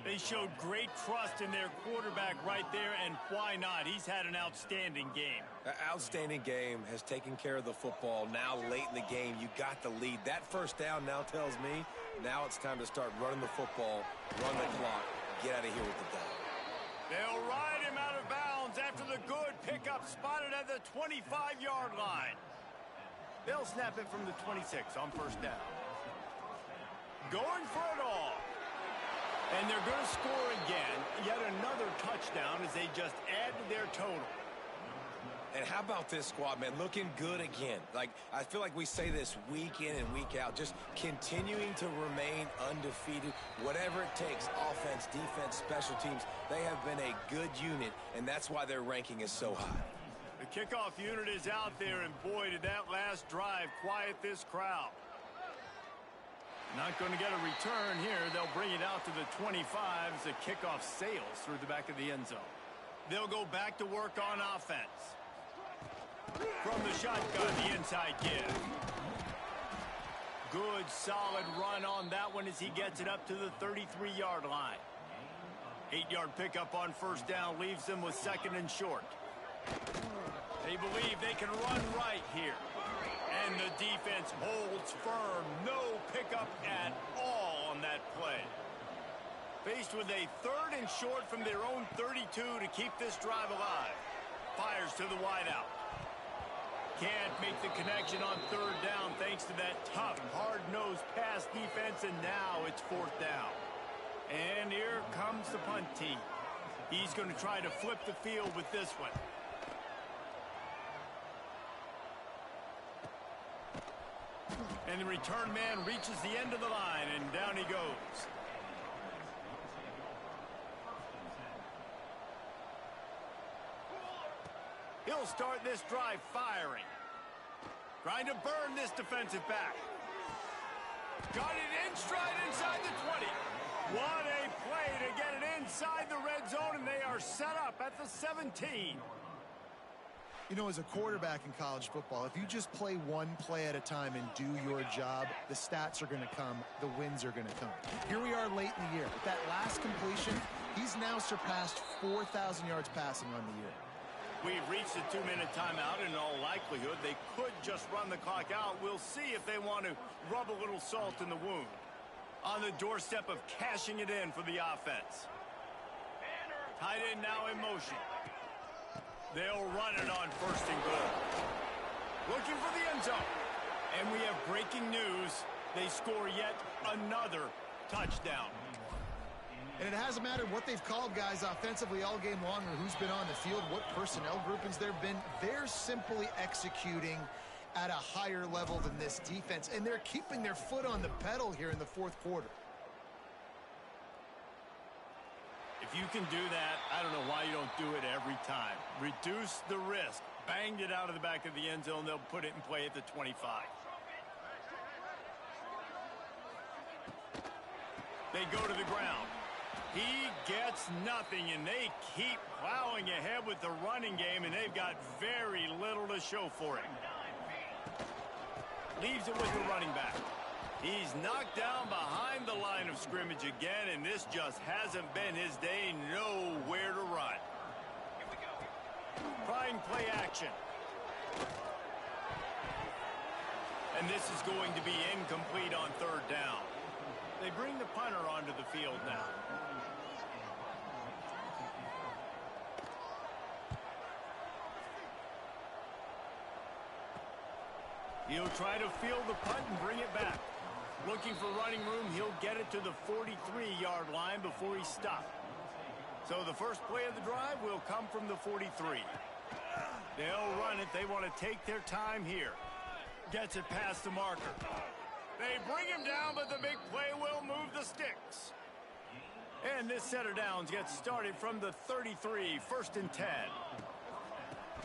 They showed great trust in their quarterback right there, and why not? He's had an outstanding game. An outstanding game, has taken care of the football. Now late in the game, you got the lead. That 1st down now tells me now it's time to start running the football, run the clock, get out of here with the dog. They'll ride him out of bounds after the good pickup spotted at the 25-yard line. They'll snap it from the 26 on 1st down. Going for it all. And they're going to score again, yet another touchdown as they just add to their total. And how about this squad, man? Looking good again. Like, I feel like we say this week in and week out, just continuing to remain undefeated, whatever it takes, offense, defense, special teams. They have been a good unit, and that's why their ranking is so high. The kickoff unit is out there, and boy, did that last drive quiet this crowd. Not going to get a return here. They'll bring it out to the 25 as the kickoff sails through the back of the end zone. They'll go back to work on offense. From the shotgun, the inside give. Good, solid run on that one as he gets it up to the 33-yard line. 8-yard pickup on 1st down leaves them with 2nd and short. They believe they can run right here. And the defense holds firm. No pickup at all on that play. Faced with a 3rd and short from their own 32 to keep this drive alive. Fires to the wideout. Can't make the connection on 3rd down thanks to that tough, hard-nosed pass defense, and now it's 4th down. And here comes the punt team. He's going to try to flip the field with this one. And the return man reaches the end of the line, and down he goes. He'll start this drive firing. Trying to burn this defensive back. Got it in stride inside the 20. What a play to get it inside the red zone, and they are set up at the 17. You know, as a quarterback in college football, if you just play one play at a time and do your job, the stats are going to come, the wins are going to come. Here we are late in the year. With that last completion, he's now surpassed 4,000 yards passing on the year. We've reached the 2-minute timeout, and in all likelihood, they could just run the clock out. We'll see if they want to rub a little salt in the wound. On the doorstep of cashing it in for the offense. Tight end now in motion. They'll run it on 1st and goal. Looking for the end zone. And we have breaking news. They score yet another touchdown. And it hasn't mattered what they've called guys offensively all game long or who's been on the field, what personnel groupings there have been. They're simply executing at a higher level than this defense, and they're keeping their foot on the pedal here in the 4th quarter. If you can do that, I don't know why you don't do it every time. Reduce the risk. Banged it out of the back of the end zone. They'll put it in play at the 25. They go to the ground. He gets nothing, and they keep plowing ahead with the running game, and they've got very little to show for it. Leaves it with the running back. He's knocked down behind the line of scrimmage again, and this just hasn't been his day. Nowhere to run. Trying play action. And this is going to be incomplete on third down. They bring the punter onto the field now. He'll try to field the punt and bring it back. Looking for running room, he'll get it to the 43-yard line before he's stopped. So the first play of the drive will come from the 43. They'll run it. They want to take their time here. Gets it past the marker. They bring him down, but the big play will move the sticks. And this set of downs gets started from the 33, 1st and 10.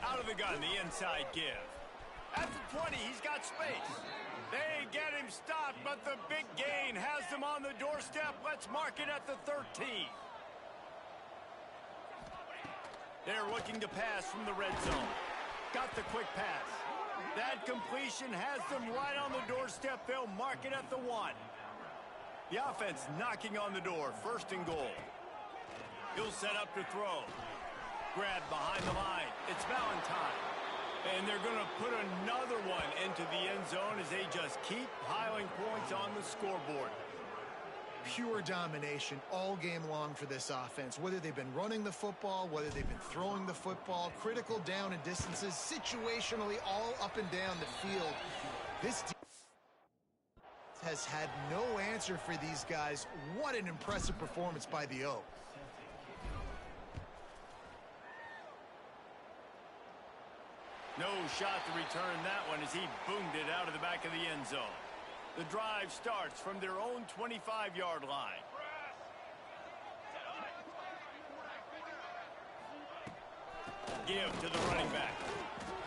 Out of the gun, the inside give. At the 20, he's got space. They get him stopped, but the big gain has them on the doorstep. Let's mark it at the 13. They're looking to pass from the red zone. Got the quick pass. That completion has them right on the doorstep. They'll mark it at the 1. The offense knocking on the door. 1st and goal. He'll set up to throw. Grab behind the line. It's Valentine. And they're going to put another one into the end zone as they just keep piling points on the scoreboard. Pure domination all game long for this offense. Whether they've been running the football, whether they've been throwing the football, critical down and distances, situationally all up and down the field. This has had no answer for these guys. What an impressive performance by the O. No shot to return that one as he boomed it out of the back of the end zone. The drive starts from their own 25-yard line. Give to the running back.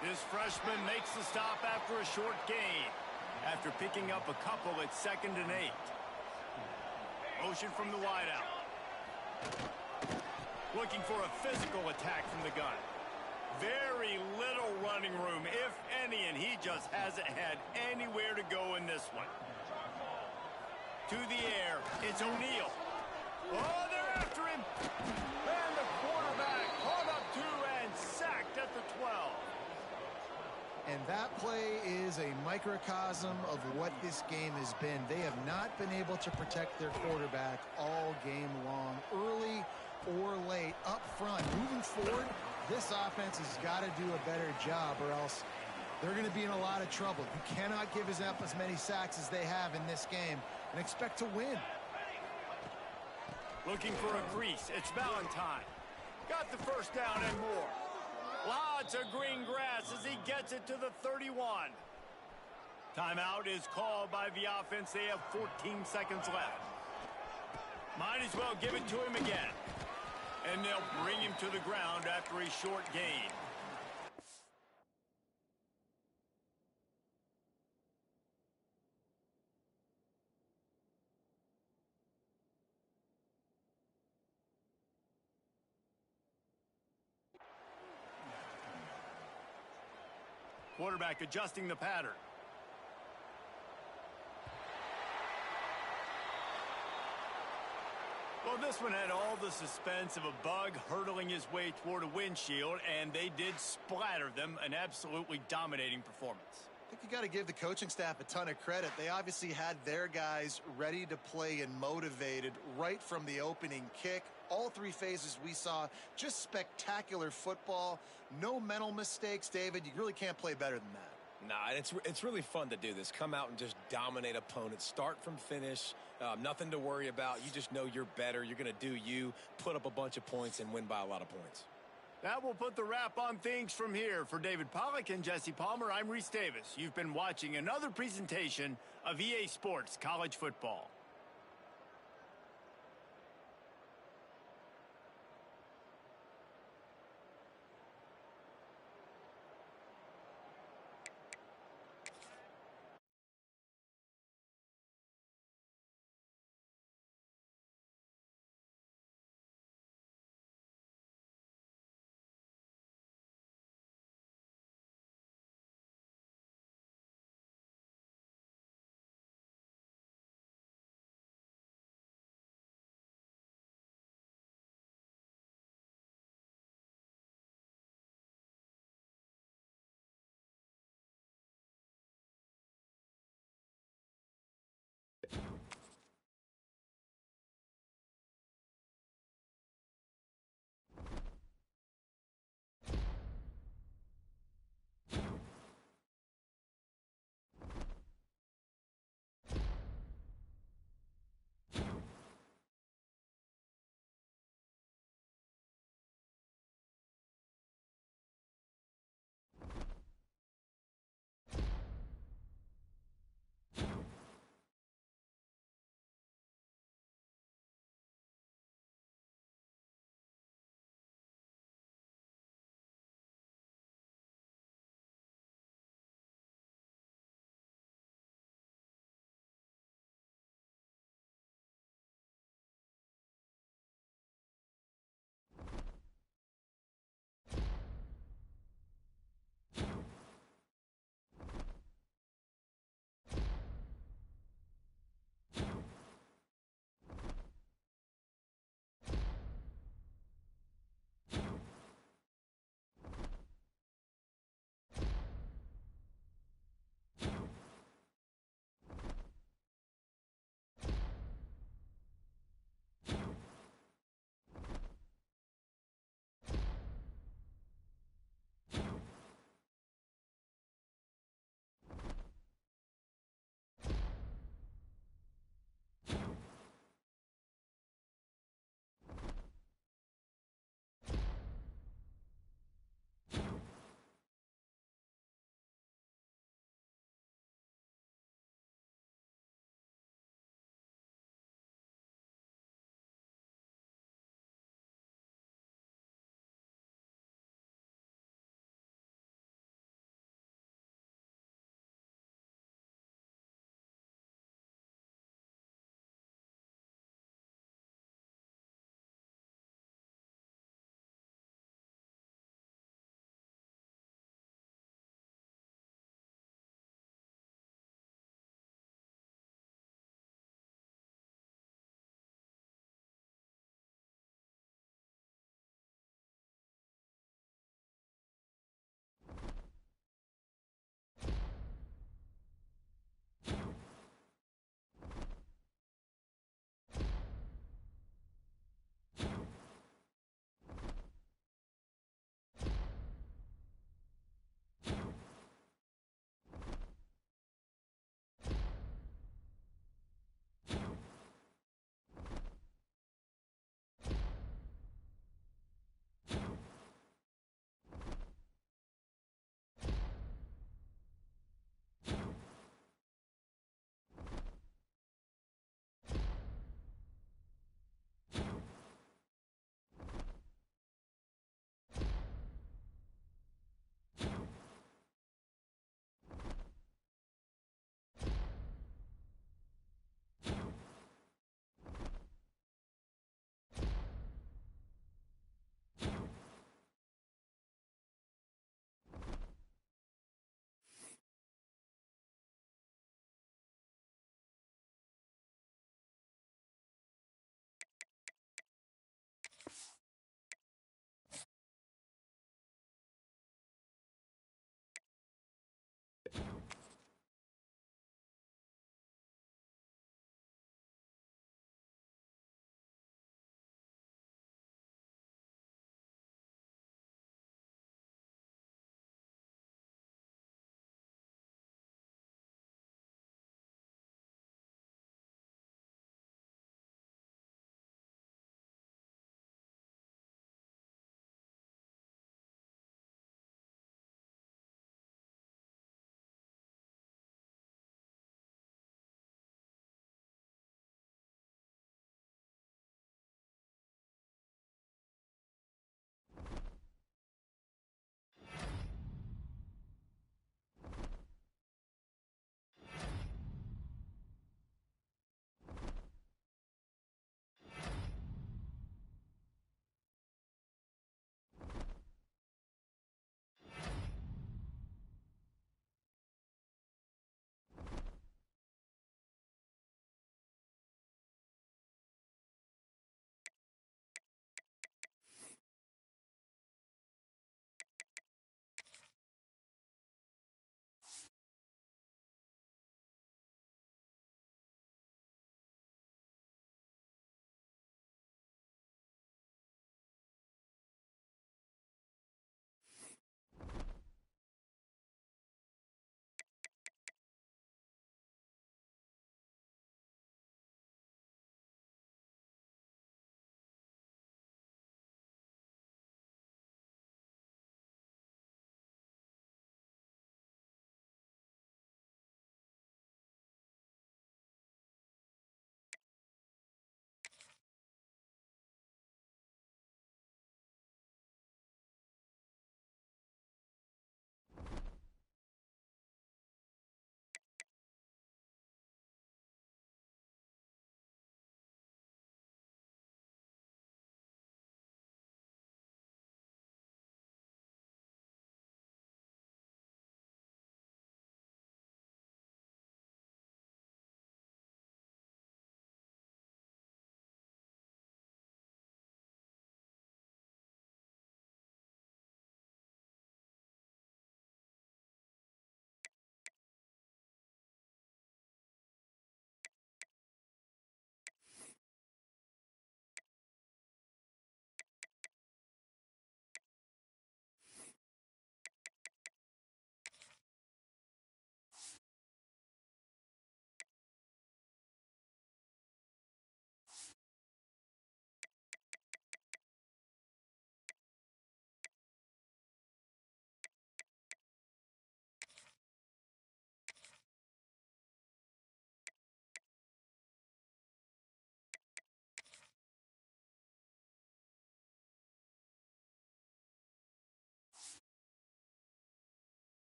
This freshman makes the stop after a short gain. After picking up a couple at 2nd and 8. Motion from the wideout. Looking for a physical attack from the gun. Very little running room, if any, and he just hasn't had anywhere to go in this one. To the air, it's O'Neal. Oh, they're after him. And the quarterback caught up to and sacked at the 12. And that play is a microcosm of what this game has been. They have not been able to protect their quarterback all game long, early or late, up front. Moving forward, this offense has got to do a better job or else they're going to be in a lot of trouble. You cannot give up as many sacks as they have in this game and expect to win. Looking for a crease. It's Valentine. Got the first down and more. Lots of green grass as he gets it to the 31. Timeout is called by the offense. They have 14 seconds left. Might as well give it to him again. And they'll bring him to the ground after a short gain. Quarterback adjusting the pattern. Well, this one had all the suspense of a bug hurtling his way toward a windshield, and they did splatter them. An absolutely dominating performance. I think you got to give the coaching staff a ton of credit. They obviously had their guys ready to play and motivated right from the opening kick. All 3 phases we saw, just spectacular football. No mental mistakes, David. You really can't play better than that. Nah, it's really fun to do this. Come out and just dominate opponents. Start from finish. Nothing to worry about. You just know you're better. You're going to do you, put up a bunch of points, and win by a lot of points. That will put the wrap on things from here. For David Pollack and Jesse Palmer, I'm Reese Davis. You've been watching another presentation of EA Sports College Football.